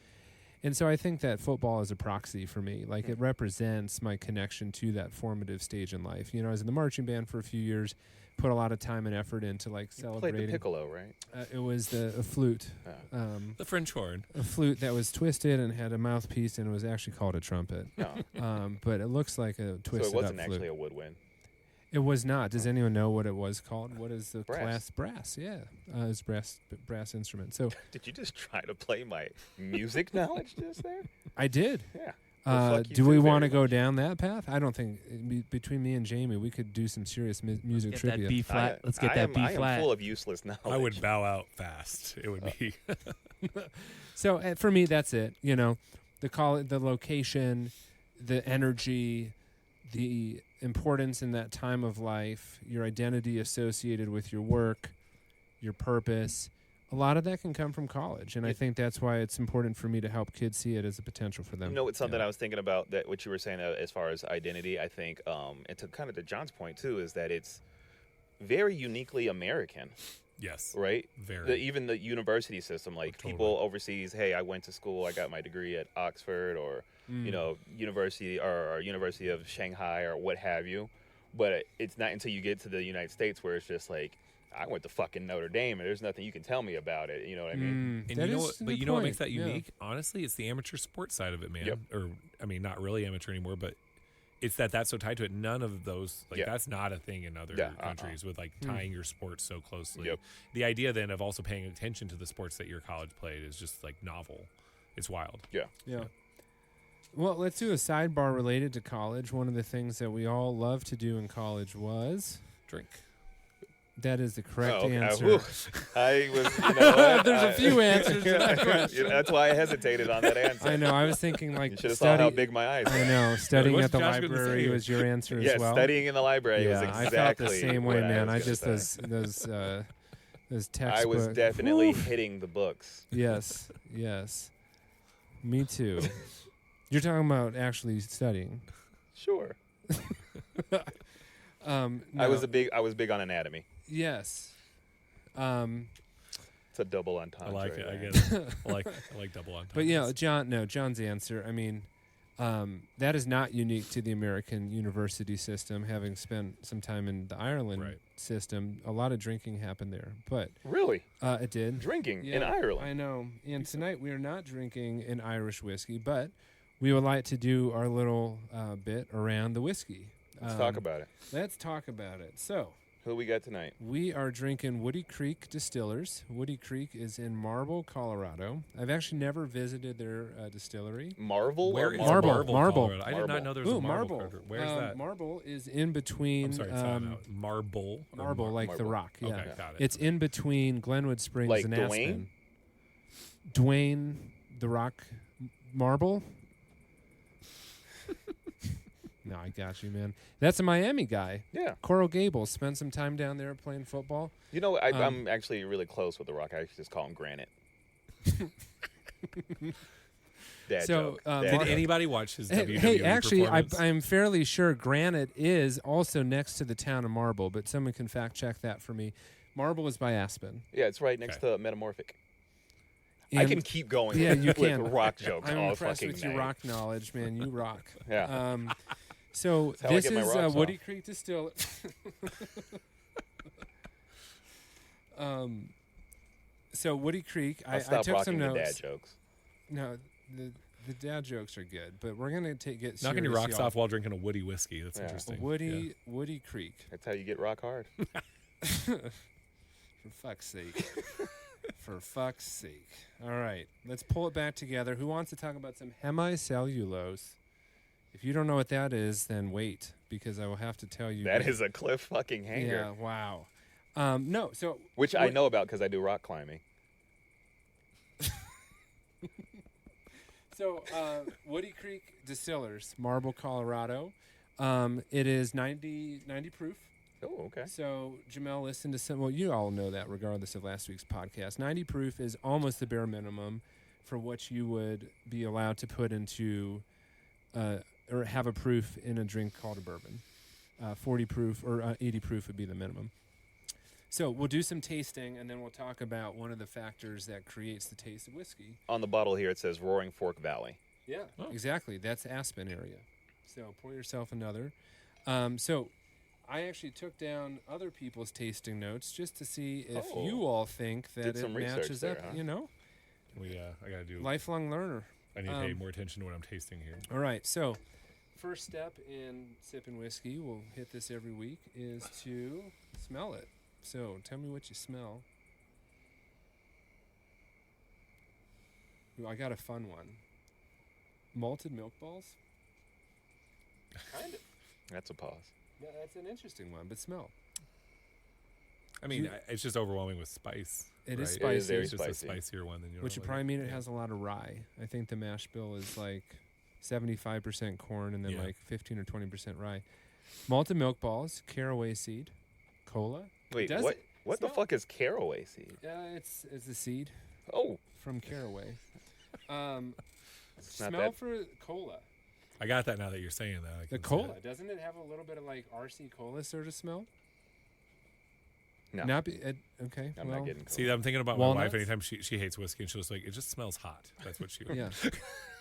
And so I think that football is a proxy for me. Like it represents my connection to that formative stage in life. I was in the marching band for a few years, put a lot of time and effort into like celebrating. Played the piccolo, right? It was a flute. The French horn. A flute that was twisted and had a mouthpiece, and it was actually called a trumpet. No. But it looks like a twisted So it wasn't up flute. actually a woodwind. It was not. Does anyone know what it was called? What is the Brass. class? Brass, yeah. It's brass instrument. So Did you just try to play my music knowledge just there? I did. Yeah. Well, fuck you Do too we want to very go down that path? I don't think between me and Jamie, we could do some serious music Get trivia. that B flat. Let's get that B I am flat. full of useless knowledge. I would bow out fast. It would be. So for me, that's it. The location, the energy, the importance in that time of life, your identity associated with your work, your purpose. A lot of that can come from college, and I think that's why it's important for me to help kids see it as a potential for them. It's something I was thinking about, that what you were saying as far as identity. I think, and to John's point too, is that it's very uniquely American. Yes. Right? Very. Even the university system, like Totally. people overseas, hey, I went to school, I got my degree at Oxford or, University of Shanghai or what have you. But it's not until you get to the United States where it's just like, I went to fucking Notre Dame and there's nothing you can tell me about it. You know what I mean? And you know what makes that unique? Honestly, it's the amateur sports side of it, man. Yep. Or, I mean, not really amateur anymore, but it's that's so tied to it. None of those, that's not a thing in other countries with tying your sports so closely. Yep. The idea then of also paying attention to the sports that your college played is just like novel. It's wild. Yeah. Well, let's do a sidebar related to college. One of the things that we all love to do in college was Drink. That is the correct okay. answer. I was, There's a few answers to that question. That's why I hesitated on that answer. I know. I was thinking You should have saw how big my eyes I were. know. Studying What's at the Josh gonna library say? was your answer Yeah, as well. studying in the library was I exactly felt the same way, what man. I was gonna say. Those textbooks. I was definitely hitting the books. Yes. Me too. You're talking about actually studying. Sure. No. I was big on anatomy. Yes. It's a double entendre. I like it. right I there. get it. I like double entendres. But John's answer. I mean, that is not unique to the American university system. Having spent some time in the Ireland system, a lot of drinking happened there. But Really? it did. Drinking Yeah, in Ireland. I know. And tonight we are not drinking an Irish whiskey, but we would like to do our little bit around the whiskey. Let's talk about it. Let's talk about it. So, Who we got tonight? we are drinking Woody Creek Distillers. Woody Creek is in Marble, Colorado. I've actually never visited their distillery. Marvel? Where or is Marble? Marble? Marble. Colorado? I did not know there was Ooh, a Marble. Marble. Colorado. Where is that? Marble is in between. I'm sorry, time out. Marble. or Marble, like the Marble. rock. Yeah. Okay, got it. It's in between Glenwood Springs Like and Dwayne? Aspen. Dwayne, the Rock, Marble. No, I got you, man. That's a Miami guy. Yeah. Coral Gables spent some time down there playing football. You know, I'm actually really close with The Rock. I actually just call him Granite. Dad joke. Dad Did joke. anybody watch his WWE Hey, actually, performance? I'm fairly sure Granite is also next to the town of Marble, but someone can fact check that for me. Marble is by Aspen. Yeah, it's right next Okay. to Metamorphic. I And- can keep going Yeah, with, you with can. rock jokes I'm all impressed fucking with your night. rock knowledge, man. You rock. Yeah. So That's how I this get my is rocks Woody off. Creek Distillery. So Woody Creek, I I'll stop took rocking some the notes. dad jokes. No, the dad jokes are good, but we're gonna get Knocking your serious, rocks y'all. off while drinking a Woody whiskey. That's interesting. Woody Creek. That's how you get rock hard. For fuck's sake. For fuck's sake. All right, let's pull it back together. Who wants to talk about some hemicellulose? If you don't know what that is, then wait, because I will have to tell you. That is a cliff fucking hanger. Yeah, wow. No, so. Which I know about because I do rock climbing. So, Woody Creek Distillers, Marble, Colorado. It is 90 proof. Oh, okay. So, Jamelle listened to some. Well, you all know that regardless of last week's podcast. 90 proof is almost the bare minimum for what you would be allowed to put into or have a proof in a drink called a bourbon. 40 proof or 80 proof would be the minimum. So we'll do some tasting, and then we'll talk about one of the factors that creates the taste of whiskey. On the bottle here, it says Roaring Fork Valley. Yeah, exactly. That's Aspen area. So pour yourself another. So I actually took down other people's tasting notes just to see if you all think that it matches up. Huh? You know, I gotta do. Lifelong learner. I need to pay more attention to what I'm tasting here. All right, so first step in sipping whiskey, we'll hit this every week, is to smell it. So tell me what you smell. Ooh, I got a fun one. Malted milk balls? Kind of. That's a pause. Yeah, that's an interesting one, but smell. I mean, it's just overwhelming with spice. It is right? spicy. It is very It's just spicy. a spicier one than you. Which would probably mean it has a lot of rye. I think the mash bill is like 75% corn and then like 15 or 20% rye. Malted milk balls, caraway seed, cola. Wait, Does what? it What the smell? fuck is caraway seed? It's a seed Oh, from caraway. it's not Smell that. for cola. I got that now that you're saying that. I The can see cola, it. doesn't it have a little bit of like RC cola sort of smell? No, Not be, okay. I'm well, not getting. See, Cola. I'm thinking about my Walnuts? wife. Anytime she hates whiskey, and she's just like, it just smells hot. That's what she. Yeah.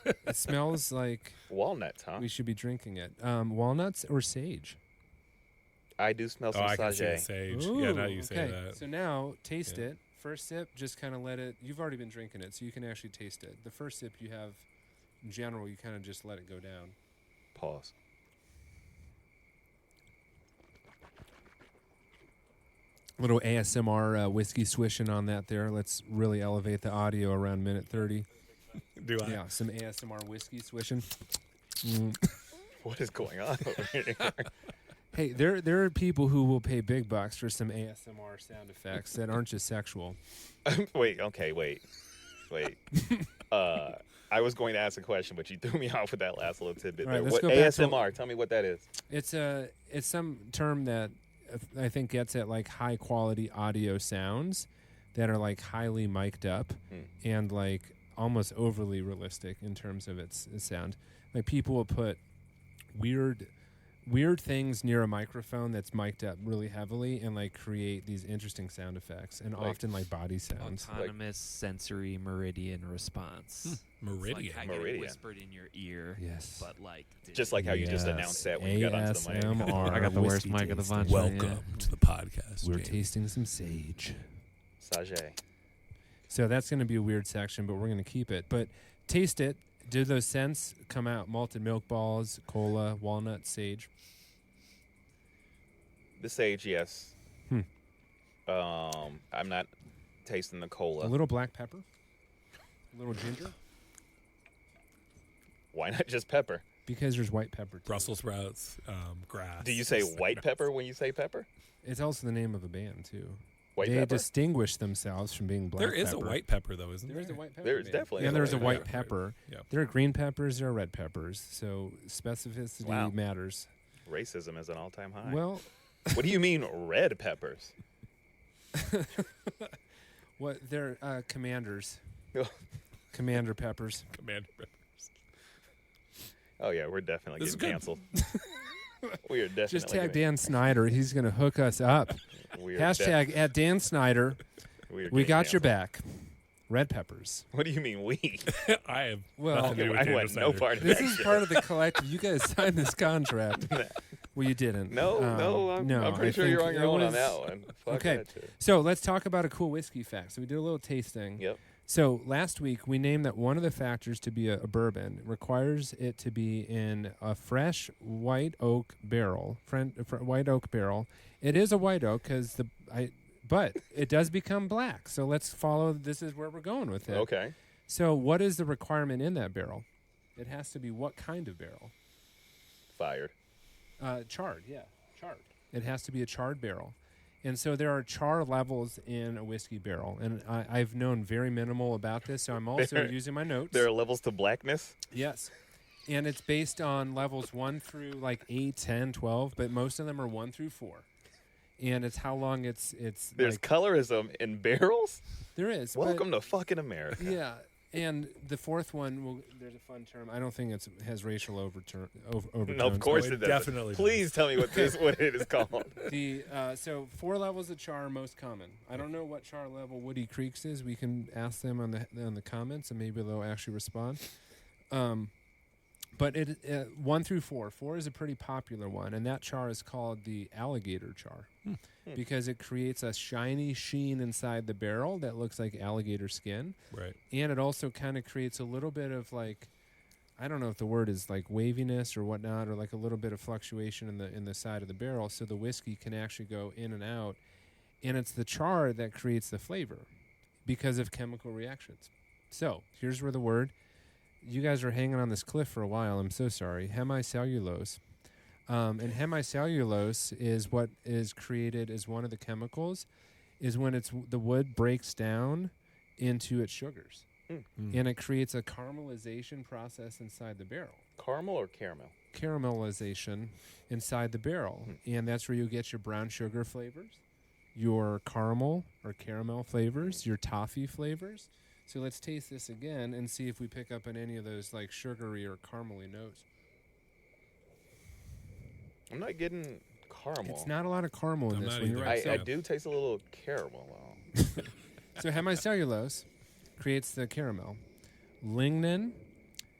It smells like Walnuts, huh? we should be drinking it. Walnuts or sage? I do smell some I can see the sage. sage. Ooh, Yeah, now you say okay. that. So now taste Yeah. it. First sip, just kind of let it. You've already been drinking it, so you can actually taste it. The first sip you have, in general, you kind of just let it go down. Pause. Little ASMR whiskey swishing on that there. Let's really elevate the audio around minute 30. Do I? Yeah, some ASMR whiskey swishing. Mm. What is going on over here? Hey, there are people who will pay big bucks for some ASMR sound effects that aren't just sexual. Wait. I was going to ask a question, but you threw me off with that last little tidbit. All right, there. let's What go back to- ASMR? Tell me what that is. It's some term that I think gets at like high quality audio sounds that are like highly mic'd up and like almost overly realistic in terms of its sound. Like people will put weird things near a microphone that's mic'd up really heavily and like create these interesting sound effects and Like- often like body sounds. Autonomous sensory meridian response. Meridian. It's like I get it Meridian. whispered in your ear. Yes. But like Just like how you just announced that when you got onto the mic. ASMR I got the worst whiskey mic of the tasting. bunch. Welcome to the podcast. We're James. tasting some sage. Sage. So that's going to be a weird section, but we're going to keep it. But taste it. Do those scents come out? Malted milk balls, cola, walnut, sage. The sage, yes. I'm not tasting the A cola. little black pepper. A little ginger. Why not just pepper? Because there's white pepper too. Brussels sprouts, grass. Do you say white pepper when you say pepper? It's also the name of a band too. White They pepper? distinguish themselves from being black There is pepper. a white pepper though, isn't There there? is a white pepper. There's band. definitely Yeah, a there's a white white pepper. pepper. Yeah. There are green peppers. There are red peppers. So specificity Wow. matters. Racism is an all-time high. Well, What do you mean red peppers? what they're commanders. Commander peppers. Commander. Oh yeah, we're definitely This is getting good. canceled. We are definitely. Just tag getting- Dan Snyder. He's going to hook us up. we are Hashtag at Dan Snyder. we are We getting got your canceled. back. Red peppers. What do you mean we? I have Well, nothing to do with I Daniel want no Snyder. part of This that is shit. part of the collective. You guys signed this contract. Well, you didn't. No, I'm pretty sure you're on your own on that one. Fuck Okay. that shit. So let's talk about a cool whiskey fact. So we did a little tasting. Yep. So last week we named that one of the factors to be a bourbon requires it to be in a fresh white oak barrel. White oak barrel. It is a white oak but it does become black. So let's follow. This is where we're going with it. Okay. So what is the requirement in that barrel? It has to be what kind of barrel? Fired. Charred. Yeah, charred. It has to be a charred barrel. And so there are char levels in a whiskey barrel, and I've known very minimal about this, so I'm also using my notes. There are levels to blackness? Yes. And it's based on levels 1 through like 8, 10, 12, but most of them are 1 through 4. And it's how long it's There's like, colorism in barrels? there is. Welcome to fucking America. Yeah. And the fourth one, there's a fun term. I don't think it has racial overtones. No, of course Oh, it it doesn't. definitely Please tell me what it is called. So 4 levels of char are most common. I don't know what char level Woody Creeks is. We can ask them on the comments, and maybe they'll actually respond. But 1 through 4. 4 is a pretty popular one, and that char is called the alligator char because it creates a shiny sheen inside the barrel that looks like alligator skin. Right. And it also kind of creates a little bit of like, I don't know if the word is like waviness or whatnot, or like a little bit of fluctuation in the side of the barrel, so the whiskey can actually go in and out. And it's the char that creates the flavor because of chemical reactions. So here's where the word. You guys are hanging on this cliff for a while. I'm so sorry. Hemicellulose. And hemicellulose is what is created as one of the chemicals, is when the wood breaks down into its sugars. And it creates a caramelization process inside the barrel. Caramel or caramel? Caramelization inside the barrel. And that's where you get your brown sugar flavors, your caramel or caramel flavors, your toffee flavors. So let's taste this again and see if we pick up on any of those like sugary or caramely notes. I'm not getting caramel. It's not a lot of caramel in I'm this not one. You're either. right. I do taste a little caramel. So hemicellulose creates the caramel. Lignin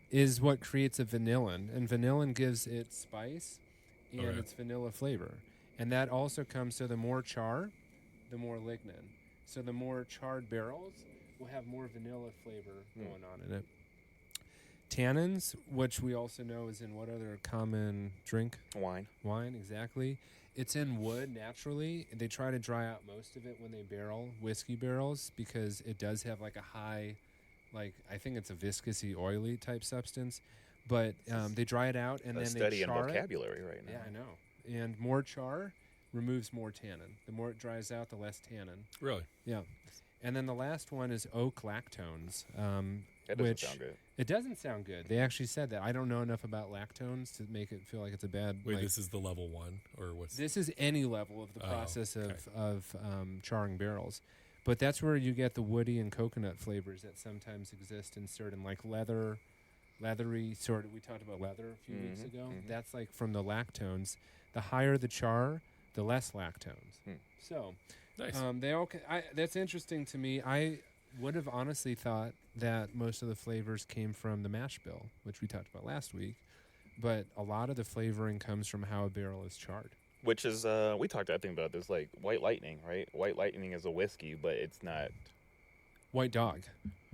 is what creates a vanillin, and vanillin gives it spice and its vanilla flavor. And that also comes, so the more char, the more lignin. So the more charred barrels will have more vanilla flavor going on in it. Tannins, which we also know is in what other common drink? Wine. Wine, exactly. It's in wood naturally. They try to dry out most of it when they barrel whiskey barrels because it does have like a high, like I think it's a viscousy, oily type substance. But they dry it out and then they char it. Study in vocabulary right now. Yeah, I know. And more char removes more tannin. The more it dries out, the less tannin. Really? Yeah. And then the last one is oak lactones. That doesn't sound good. It doesn't sound good. They actually said that. I don't know enough about lactones to make it feel like it's a bad. Wait, this is the level 1 or what's? This is any level of the process of charring barrels, but that's where you get the woody and coconut flavors that sometimes exist in certain like leathery sort of. We talked about leather a few weeks ago. That's like from the lactones. The higher the char, the less lactones. So, nice. they all. That's interesting to me. I would have honestly thought that most of the flavors came from the mash bill, which we talked about last week, but a lot of the flavoring comes from how a barrel is charred. Which is, we talked, I think, about this, like White Lightning, right? White Lightning is a whiskey, but it's not. White dog.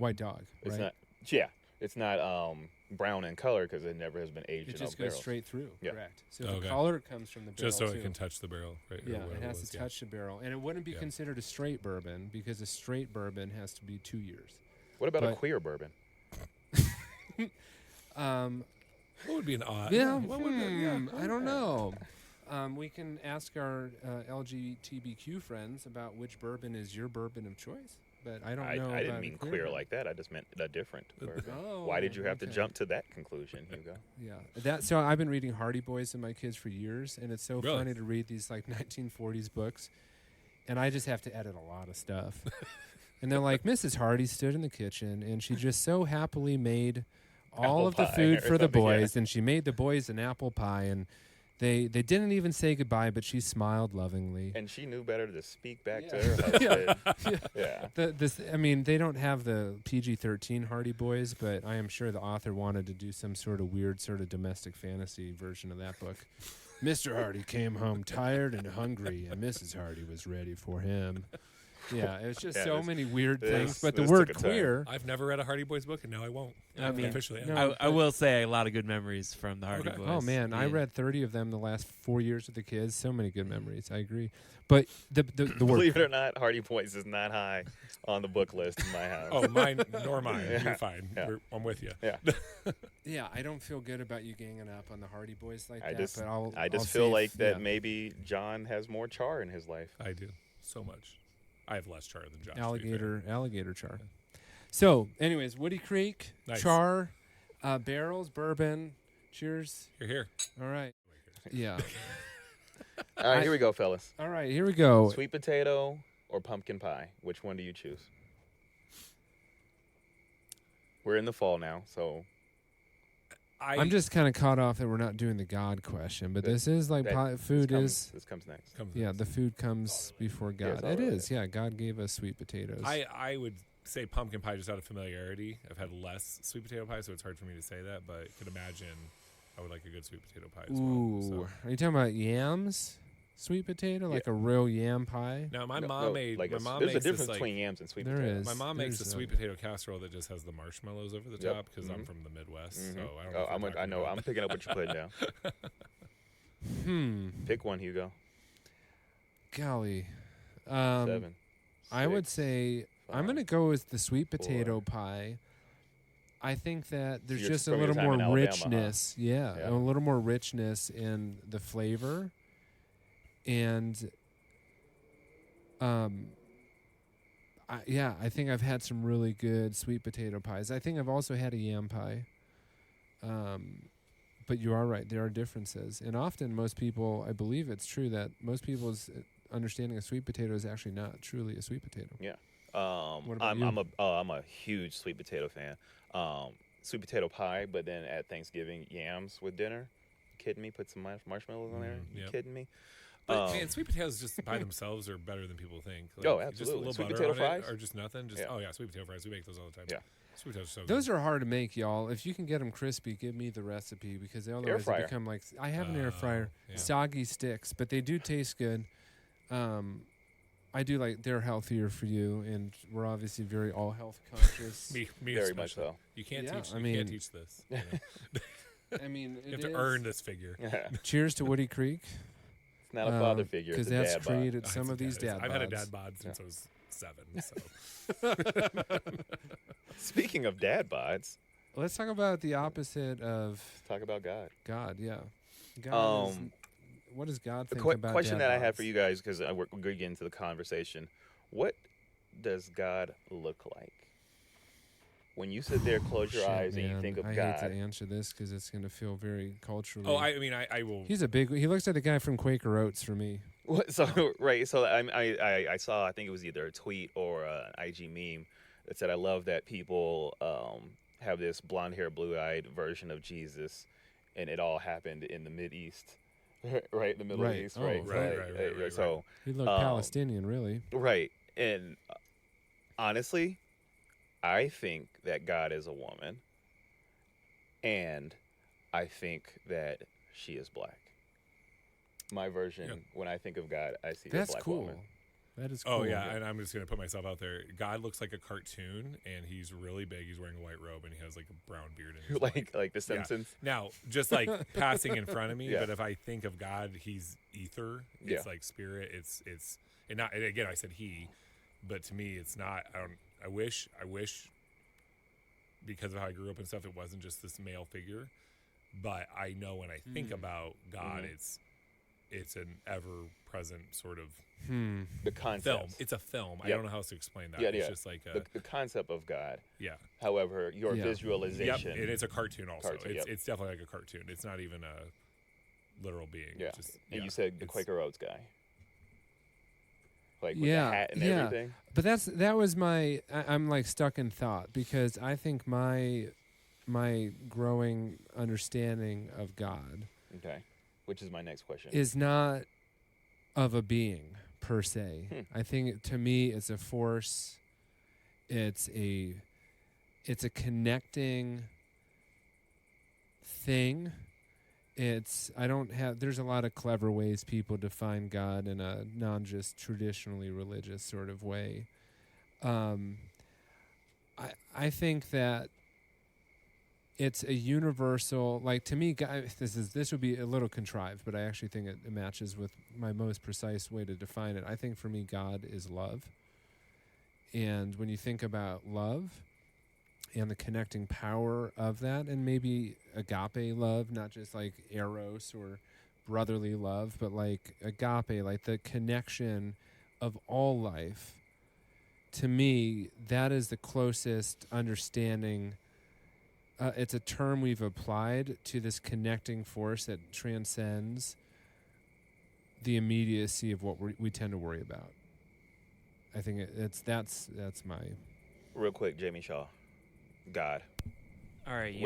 It's right? not. Yeah, it's not brown in color because it never has been aged in It just barrels. goes straight through. Yeah. Correct. So the color comes from the barrel Just so too. it can touch the barrel, right? Yeah, it has to touch the barrel, and it wouldn't be considered a straight bourbon because a straight bourbon has to be 2 years. What about a queer bourbon? What would be an odd? Yeah, What would be, I don't know. We can ask our LGBTQ friends about which bourbon is your bourbon of choice, but I don't know. I didn't about mean a queer bourbon. like that. I just meant a different bourbon. Oh, Why did you have to okay. jump to that conclusion, Hugo? Yeah, so I've been reading Hardy Boys and my kids for years, and it's so Really? funny to read these like 1940s books, and I just have to edit a lot of stuff. And they're like, Mrs. Hardy stood in the kitchen, and she just so happily made all Apple of the pie food or for the something, yeah. boys, and she made the boys an apple pie, and they didn't even say goodbye, but she smiled lovingly. And she knew better to speak back to Yeah. her husband. Yeah. I mean, they don't have the PG-13 Hardy Boys, but I am sure the author wanted to do some sort of weird sort of domestic fantasy version of that book. Mr. Hardy came home tired and hungry, and Mrs. Hardy was ready for him. Yeah, it's just Yeah, so this- many weird this- things. But the this word took a turn. queer. I've never read a Hardy Boys book, and now I won't. I mean, officially. no. I will say a lot of good memories from the Hardy Okay. Boys. Oh man, I Yeah. read 30 of them the last 4 years with the kids. So many good memories. I agree. But the word Believe it or not, Hardy Boys is not high on the book list in my house. Oh, mine nor mine. Yeah. You're fine. Yeah. I'm with you. Yeah. yeah, I don't feel good about you ganging up on the Hardy Boys like I that. just, but I'll feel save- like that yeah. maybe John has more char in his life. I do so much. I have less char than Josh. to be fair. alligator char. So, anyways, Woody Creek Nice. char, barrels, bourbon. Cheers. You're here. All right. Yeah. All right, here we go, fellas. All right. Here we go. Sweet potato or pumpkin pie? Which one do you choose? We're in the fall now, so I'm just kind of caught off that we're not doing the God question, but this is like food is. This comes next. Yeah, the food comes before God. all It right. is. Yeah, God gave us sweet potatoes. I would say pumpkin pie just out of familiarity. I've had less sweet potato pie, so it's hard for me to say that. But I could imagine I would like a good sweet potato pie as Ooh, well. So. are you talking about yams? Sweet potato, like a real yam pie? Now my No, mom no, made. like my mom there's a makes this, difference like, between yams and sweet There potato. is. My mom makes a There's sweet potato casserole that just has the marshmallows over the Yep. top because I'm from the Midwest, so I don't know. Oh, if we're talking I know. about- I'm picking up what you're putting down. Pick one, Hugo. Golly. 7. I would 6, say I'm 5. going to go with the sweet potato pie. I think that there's You're just a from your little time more in Alabama, huh? richness. Yeah, Yeah. a little more richness in the flavor. And I think I've had some really good sweet potato pies. I think I've also had a yam pie. But you are right. There are differences. And often most people, I believe it's true that most people's understanding of sweet potato is actually not truly a sweet potato. Yeah. What about I'm a huge sweet potato fan. Sweet potato pie, but then at Thanksgiving, yams with dinner. Kidding me? Put some marshmallows on there. You yep. kidding me? But man, sweet potatoes just by themselves are better than people think. Like, Oh, Just a absolutely. little Sweet butter potato on it fries? or just nothing. Just Yeah. sweet potato fries. We make those all the time. Yeah. Sweet potatoes are so Those good. are hard to make, y'all. If you can get them crispy, give me the recipe because otherwise they fryer. become like I have an air Oh, fryer, yeah. soggy sticks, but they do taste good. I do like they're healthier for you, and we're obviously very all health conscious. me Very much especially. so. You can't Yeah, teach. I You mean- can't teach this. You know? I mean, You have to earn this figure. Yeah. Cheers to Woody Creek It's not a father figure. because It's a that's dad bod. created Oh, some it's of a these dad. I've had a bods. dad bod since I was 7. So Speaking of dad bods, Let's talk about the opposite of let's talk about God. God. Yeah, God. Is, Um, what does God The think about question dad that I had bods? for you guys, because we're going to get into the conversation. What does God look like? When you sit there, close your Shit, eyes, and you man. think of I God. hate to answer this because it's going to feel very culturally. oh, I mean, I will. He's a big. He looks like the guy from Quaker Oats for me. What, so right, so I saw, I think it was either a tweet or an IG meme that said, "I love that people have this blonde hair, blue eyed version of Jesus, and it all happened in the Mid East, right, the Middle Right. East, Oh, right, right. So He looked Palestinian, really. right, and honestly, I think that God is a woman, and I think that she is black. My version, Yeah. when I think of God, I see a That's black cool. woman. That is cool. Oh yeah, and I'm just gonna put myself out there. God looks like a cartoon, and he's really big. He's wearing a white robe, and he has like a brown beard. And like The Simpsons. Now, just like passing in front of me, Yeah. but if I think of God, he's ether. It's Yeah. like spirit. It's and not. And again, I said he, but to me, it's not. I wish because of how I grew up and stuff, it wasn't just this male figure. But I know when I think about God, it's an ever-present sort of The concept. film. It's a film. I Yep. don't know how else to explain that. Yeah, It's yeah. just like The concept of God. yeah. However, your Yeah. Yep, visualization. and it's a cartoon also. Cartoon, yep. It's definitely like a cartoon. It's not even a literal being. Yeah. It's just, And yeah, you said the it's- Quaker Oats guy. Like with Yeah, the hat and yeah. everything. But that was my. I'm like stuck in thought because I think my growing understanding of God Okay. Which is my next question. is not of a being per se. I think to me it's a force. It's a connecting thing, there's a lot of clever ways people define God in a non-just traditionally religious sort of way. I think that it's a universal, like, to me, God, this would be a little contrived, but I actually think it matches with my most precise way to define it. I think for me, God is love. And when you think about love and the connecting power of that, and maybe agape love, not just like eros or brotherly love, but like agape, like the connection of all life, to me, that is the closest understanding. It's a term we've applied to this connecting force that transcends the immediacy of what we tend to worry about. I think that's my... Real quick, Jamie Shaw, God. All right,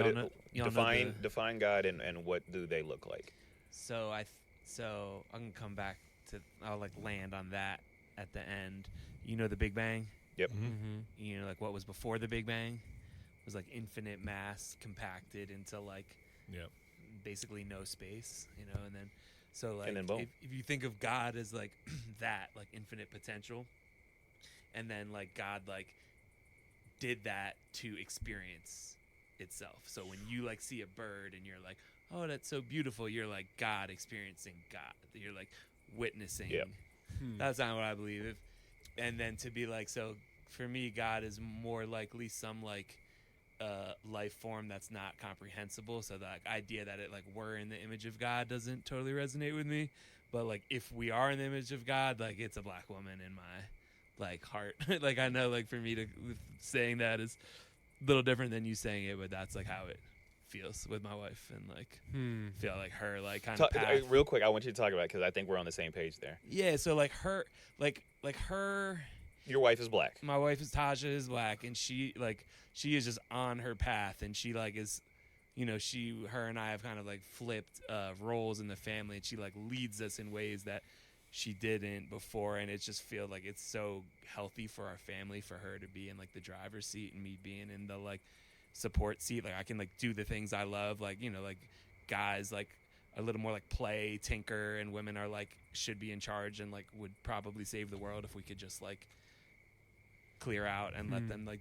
Define God and what do they look like? So I'm gonna come back to, I'll like land on that at the end. You know the Big Bang? Yep. Mm-hmm. You know, like what was before the Big Bang was like infinite mass compacted into like basically no space, you know, and then so like And then boom. if you think of God as like that, like infinite potential, and then like God like did that to experience itself. So when you like see a bird and you're like, oh, that's so beautiful, you're like God experiencing God. You're like witnessing. Yep. That's not what I believe. And then to be like, so for me, God is more likely some like life form that's not comprehensible. So the like, idea that it like we're in the image of God doesn't totally resonate with me. But like if we are in the image of God, like it's a black woman in my like heart. Like I know like for me to saying that is a little different than you saying it, but that's like how it feels with my wife, and like feel like her like kind of path. Real quick, I want you to talk about it because I think we're on the same page there. Yeah, so like her like her. Your wife is black. My wife is Tasha is black, and she is just on her path, and she like is, you know, her and I have kind of like flipped roles in the family, and she like leads us in ways that she didn't before, and it just feels like it's so healthy for our family for her to be in like the driver's seat and me being in the like support seat. Like I can like do the things I love, like, you know, like guys like a little more like play, tinker, and women are like should be in charge and like would probably save the world if we could just like clear out and let them like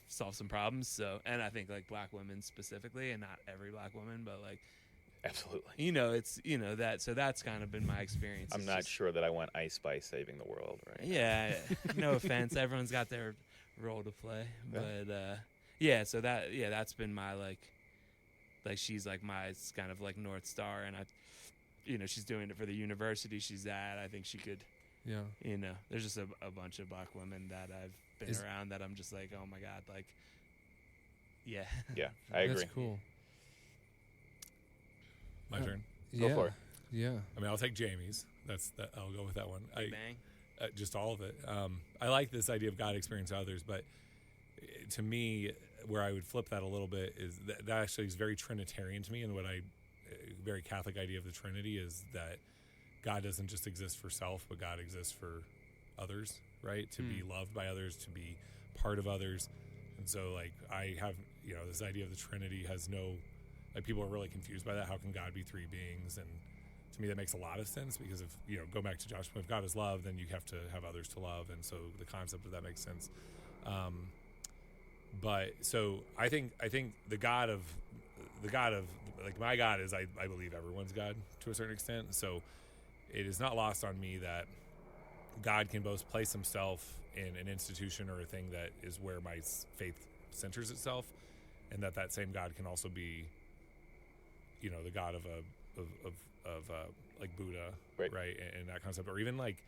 solve some problems. So, and I think like black women specifically, and not every black woman, but like Absolutely. you know, it's, you know, that, so that's kind of been my experience. I'm not sure that I want Ice Spice saving the world, right? Yeah, no offense, everyone's got their role to play, but yeah, so that's been my like she's like my kind of like North Star, and I, you know, she's doing it for the university she's at. I think she could. Yeah. You know, there's just a bunch of black women that I've been around that I'm just like, oh my God, like, yeah. Yeah, I agree. That's cool. My turn. Go for it. Yeah. I mean, I'll take Jamie's. I'll go with that one. Bang. Just all of it. I like this idea of God experience others, but to me, where I would flip that a little bit is that actually is very Trinitarian to me, and very Catholic idea of the Trinity is that God doesn't just exist for self, but God exists for others, right? To be loved by others, to be part of others. And so, like, I have, you know, this idea of the Trinity has no, like, people are really confused by that. How can God be three beings? And to me, that makes a lot of sense because if, you know, go back to Josh's point, if God is love, then you have to have others to love. And so the concept of that makes sense. But so I think the God of like my God is, I believe everyone's God to a certain extent. So it is not lost on me that God can both place himself in an institution or a thing that is where my faith centers itself, and that same God can also be, you know, the God of like Buddha, right? And that concept, or even like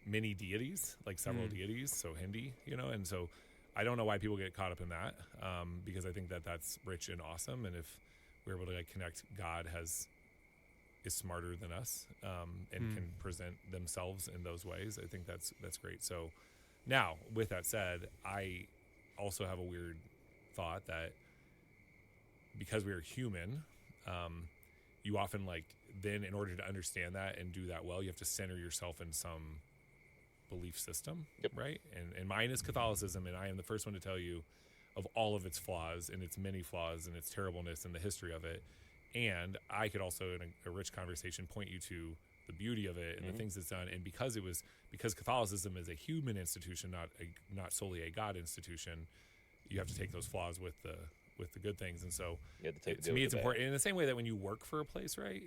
many deities, like several deities, so Hindi, you know. And so I don't know why people get caught up in that, because I think that's rich and awesome, and if we're able to like connect, God is smarter than us, and can present themselves in those ways. I think that's great. So now, with that said, I also have a weird thought that because we are human, you often like then in order to understand that and do that well, you have to center yourself in some belief system, right? And mine is Catholicism, and I am the first one to tell you of all of its flaws and its many flaws and its terribleness and the history of it. And I could also, in a rich conversation, point you to the beauty of it and the things it's done. And because Catholicism is a human institution, not solely a God institution, you have to take those flaws with the good things. And so to me, it's important. In the same way that when you work for a place, right?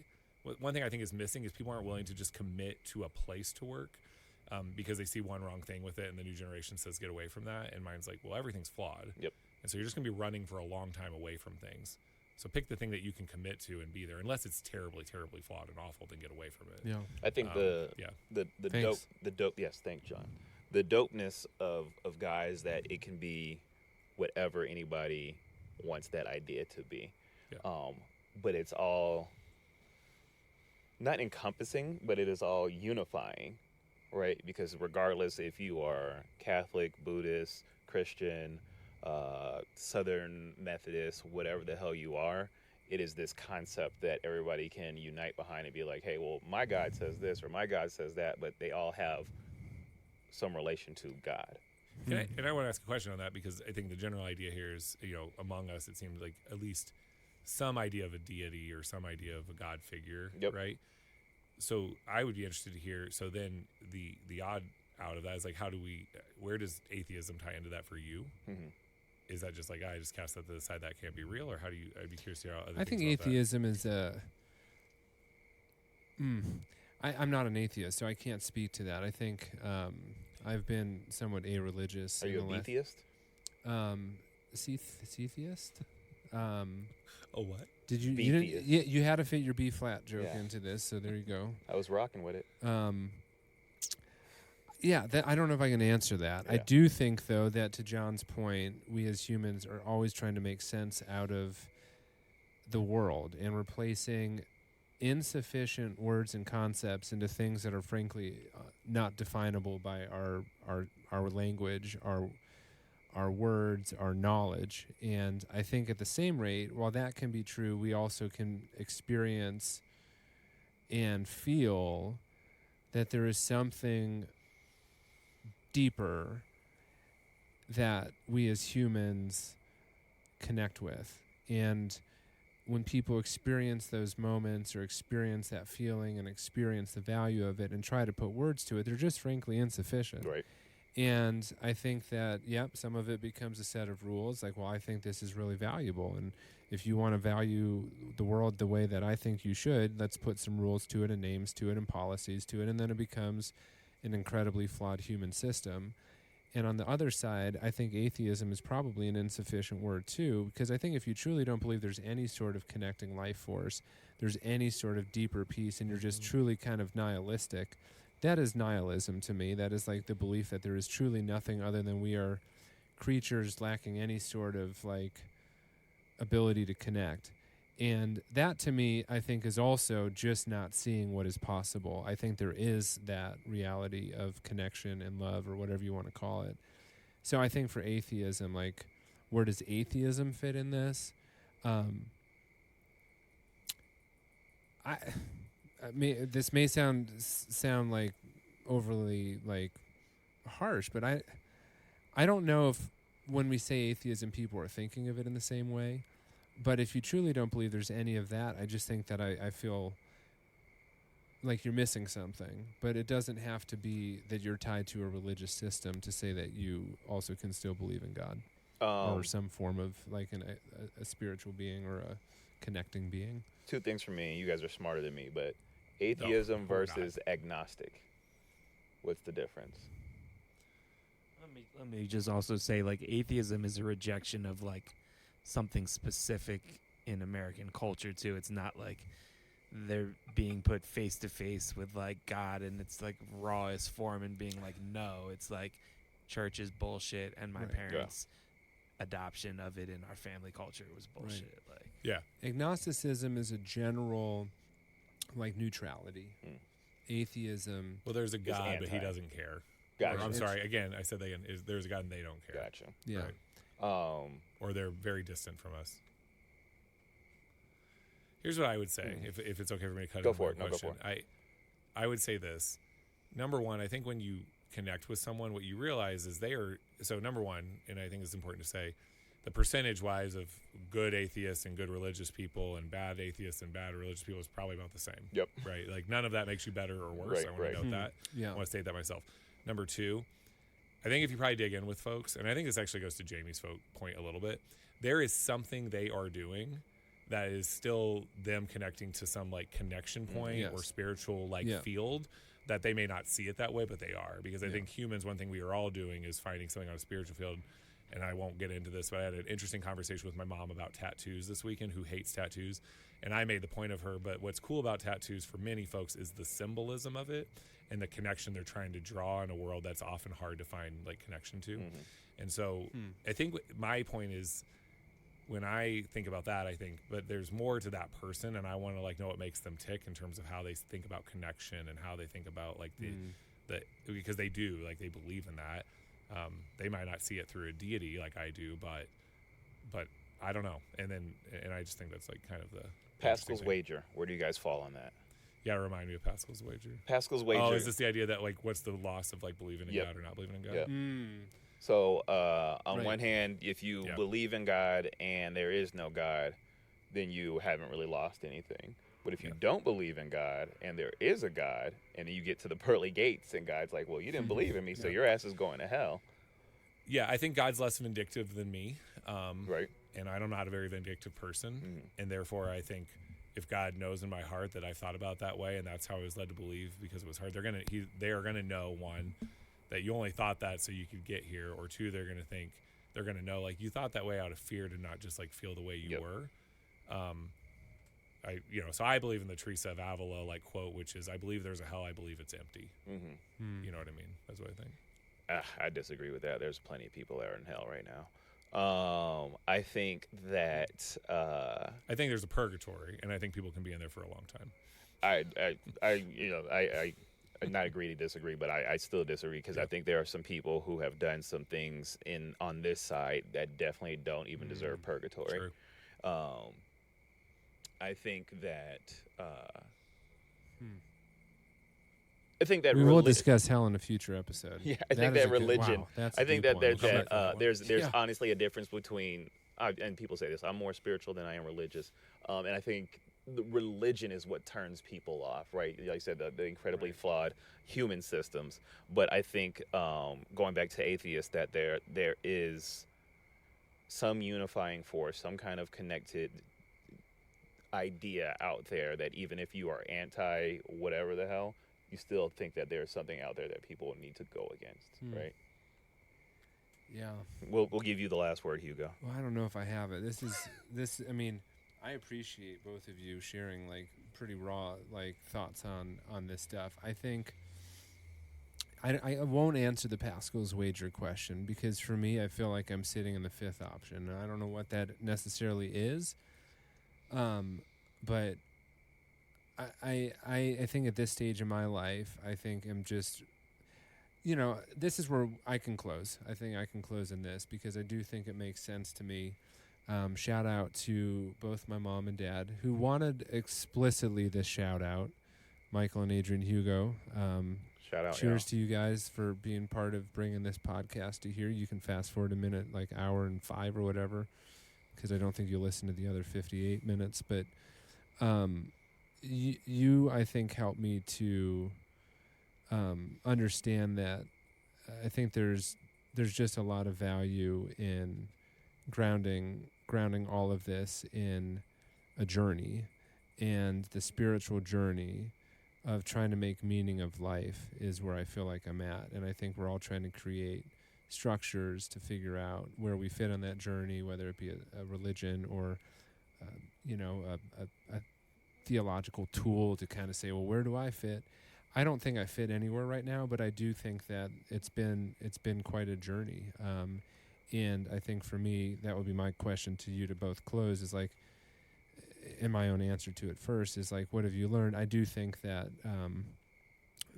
One thing I think is missing is people aren't willing to just commit to a place to work because they see one wrong thing with it, and the new generation says get away from that. And mine's like, well, everything's flawed. Yep. And so you're just going to be running for a long time away from things. So pick the thing that you can commit to and be there. Unless it's terribly, terribly flawed and awful, then get away from it. Yeah. I think the dope. Yes, thanks, John. The dopeness of guys that it can be whatever anybody wants that idea to be. Yeah. But it's all not encompassing, but it is all unifying, right? Because regardless if you are Catholic, Buddhist, Christian, Southern Methodist, whatever the hell you are, it is this concept that everybody can unite behind and be like, hey, well, my God says this or my God says that, but they all have some relation to God. And I want to ask a question on that, because I think the general idea here is, among us, it seems like at least some idea of a deity or some idea of a God figure, right? So I would be interested to hear, so then the odd out of that is like, where does atheism tie into that for you? Mm-hmm. Is that just like, I just cast that to the side, that can't be real? Or I'd be curious to hear how other I think atheism is I'm not an atheist, so I can't speak to that. I think I've been somewhat a-religious. Are you a atheist? Theist? Oh, what? Did you? You, didn't, you had to fit your B flat joke into this, so there you go. I was rocking with it. I don't know if I can answer that. Yeah. I do think, though, that to John's point, we as humans are always trying to make sense out of the world and replacing insufficient words and concepts into things that are frankly not definable by our language, our words, our knowledge. And I think at the same rate, while that can be true, we also can experience and feel that there is something deeper that we as humans connect with. And when people experience those moments or experience that feeling and experience the value of it and try to put words to it, they're just frankly insufficient. Right. And I think that, some of it becomes a set of rules. Like, well, I think this is really valuable. And if you want to value the world the way that I think you should, let's put some rules to it and names to it and policies to it. And then it becomes an incredibly flawed human system. And on the other side, I think atheism is probably an insufficient word too, because I think if you truly don't believe there's any sort of connecting life force, there's any sort of deeper peace, and you're just truly kind of nihilistic, that is nihilism to me. That is like the belief that there is truly nothing other than we are creatures lacking any sort of like ability to connect. And that to me, I think, is also just not seeing what is possible. I think there is that reality of connection and love, or whatever you want to call it. So I think for atheism, like, where does atheism fit in this? This may sound like overly like harsh, but I don't know if when we say atheism, people are thinking of it in the same way. But if you truly don't believe there's any of that, I just think that I feel like you're missing something. But it doesn't have to be that you're tied to a religious system to say that you also can still believe in God or some form of like a spiritual being or a connecting being. Two things for me. You guys are smarter than me, but atheism versus agnostic. What's the difference? Let me just also say, like, atheism is a rejection of like something specific in American culture too. It's not like they're being put face to face with like God and it's like rawest form and being like, no, it's like church is bullshit and my parents' adoption of it in our family culture was bullshit. Like, agnosticism is a general like neutrality. Atheism, well, there's a God, but he doesn't care. Gotcha. I'm sorry. Again, I said that again. There's a God and they don't care. Gotcha. Yeah. Right? Or they're very distant from us. Here's what I would say, if it's okay for me to cut in. Go for it. No, go for it. I would say this. Number one, I think when you connect with someone, what you realize is they are. So number one, and I think it's important to say, the percentage wise of good atheists and good religious people and bad atheists and bad religious people is probably about the same. Yep. Right. Like none of that makes you better or worse. Right, I want right. to note that. Yeah. I want to state that myself. Number two, I think if you probably dig in with folks, and I think this actually goes to Jamie's point a little bit, there is something they are doing that is still them connecting to some like connection point Yes. or spiritual like Yeah. field that they may not see it that way, but they are. Because I think humans, one thing we are all doing is finding something on a spiritual field. And I won't get into this, but I had an interesting conversation with my mom about tattoos this weekend, who hates tattoos. And I made the point of her, but what's cool about tattoos for many folks is the symbolism of it and the connection they're trying to draw in a world that's often hard to find like connection to. And so I think my point is, when I think about that, I think, but there's more to that person, and I want to like know what makes them tick in terms of how they think about connection and how they think about like the because they do, like they believe in that. They might not see it through a deity like I do, but I don't know. And I just think that's like kind of the Pascal's thing. wager. Where do you guys fall on that? Yeah, remind me of Pascal's wager. Pascal's wager. Oh, is this the idea that like what's the loss of like believing in Yep. God or not believing in God? Yep. Mm. So on Right. one hand, if you Yeah. believe in God and there is no God, then you haven't really lost anything. But if you don't believe in God and there is a God, and then you get to the pearly gates and God's like, well, you didn't believe in me, so your ass is going to hell. Yeah, I think God's less vindictive than me. Right. And I'm not a very vindictive person. And therefore, I think if God knows in my heart that I've thought about that way and that's how I was led to believe because it was hard, they are going to know, one, that you only thought that so you could get here, or two, they're going to know like you thought that way out of fear to not just like feel the way you were. So I believe in the Teresa of Avila like quote, which is, I believe there's a hell, I believe it's empty. You know what I mean? That's what I think. I disagree with that. There's plenty of people that are in hell right now. I think that I think there's a purgatory, and I think people can be in there for a long time. I not agree to disagree, but I still disagree because I think there are some people who have done some things on this side that definitely don't even deserve purgatory. True. I think that We will discuss hell in a future episode. Yeah, I think that religion. Wow, that's I think a deep that one. there's honestly a difference between, and people say this, I'm more spiritual than I am religious, and I think the religion is what turns people off, right? Like I said, the incredibly flawed human systems. But I think going back to atheists, that there is some unifying force, some kind of connected idea out there that even if you are anti whatever the hell, you still think that there's something out there that people need to go against, right? Yeah. We'll give you the last word, Hugo. Well, I don't know if I have it. I mean, I appreciate both of you sharing like pretty raw like thoughts on this stuff. I think I won't answer the Pascal's wager question because for me, I feel like I'm sitting in the fifth option. And I don't know what that necessarily is, but I think at this stage in my life, I think I'm just, this is where I can close. I think I can close in this because I do think it makes sense to me. Shout out to both my mom and dad who wanted explicitly this shout out, Michael and Adrian Hugo. Shout out. Cheers to you guys for being part of bringing this podcast to here. You can fast forward a minute, like hour and 5 or whatever, because I don't think you'll listen to the other 58 minutes. But you, I think, helped me to understand that I think there's just a lot of value in grounding all of this in a journey, and the spiritual journey of trying to make meaning of life is where I feel like I'm at. And I think we're all trying to create structures to figure out where we fit on that journey, whether it be a religion or a theological tool to kind of say, well, where do I fit? I don't think I fit anywhere right now, but I do think that it's been quite a journey. And I think for me, that would be my question to you to both close is like, and my own answer to it first is like, what have you learned? I do think that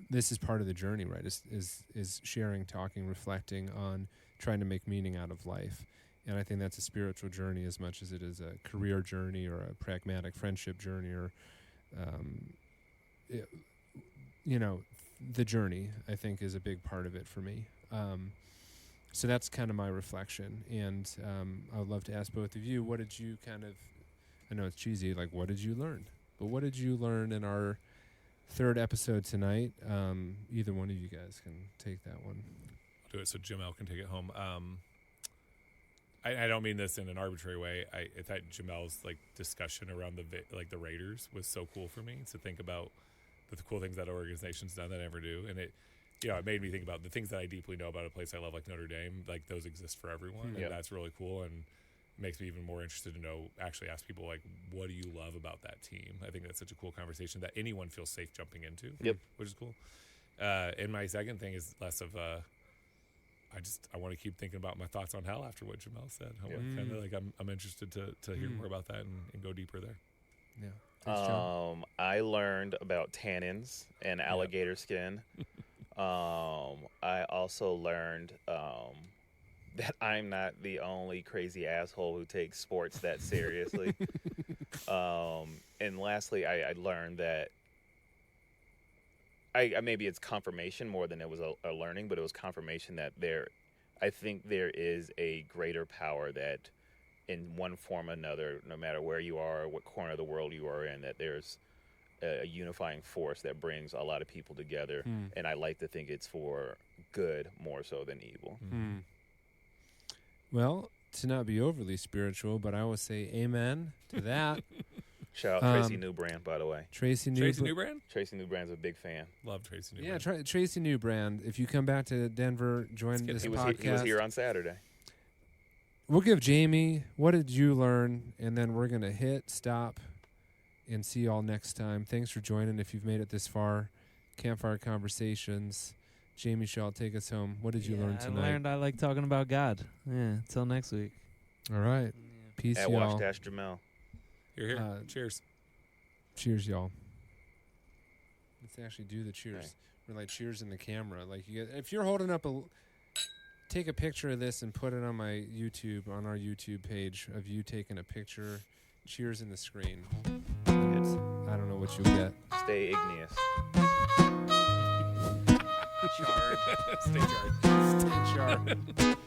this is part of the journey, right? Is sharing, talking, reflecting on trying to make meaning out of life. And I think that's a spiritual journey as much as it is a career journey or a pragmatic friendship journey or, the journey, I think, is a big part of it for me. So that's kind of my reflection. And I would love to ask both of you, what did you kind of, I know it's cheesy, like what did you learn? But what did you learn in our third episode tonight? Either one of you guys can take that one. I'll do it so Jamelle can take it home. I don't mean this in an arbitrary way. I thought Jamelle's like discussion around the Raiders was so cool for me to think about the cool things that organization's done that I never do, and it made me think about the things that I deeply know about a place I love like Notre Dame. Like those exist for everyone, and that's really cool, and makes me even more interested to know. Actually, ask people like, what do you love about that team? I think that's such a cool conversation that anyone feels safe jumping into. Which is cool. And my second thing is less of a. I want to keep thinking about my thoughts on hell after what Jamelle said. I want to kind of like I'm interested to hear more about that and go deeper there. Yeah. Thanks, John. I learned about tannins and alligator skin. I also learned that I'm not the only crazy asshole who takes sports that seriously. And lastly, I learned that I maybe it's confirmation more than it was a learning, but it was confirmation that I think there is a greater power that in one form or another, no matter where you are or what corner of the world you are in, that there's a unifying force that brings a lot of people together. And I like to think it's for good more so than evil. Well, to not be overly spiritual, but I will say amen to that. Shout out Tracy Newbrand, by the way. Tracy Newbrand? Tracy Newbrand's a big fan. Love Tracy Newbrand. Yeah, Tracy Newbrand. If you come back to Denver, join this podcast. He was here on Saturday. We'll give Jamie, what did you learn? And then we're going to hit stop and see you all next time. Thanks for joining. If you've made it this far, Campfire Conversations. Jamie Shaw, take us home. What did you learn tonight? I learned I like talking about God. Yeah, until next week. All right. Peace, At y'all. Watch-Jamelle. You're here. Cheers. Cheers, y'all. Let's actually do the cheers. Right. We're like cheers in the camera. Like you guys, if you're holding up take a picture of this and put it on my YouTube, on our YouTube page of you taking a picture. Cheers in the screen. I don't know what you'll get. Stay igneous. Charred. Stay charred. Stay charred.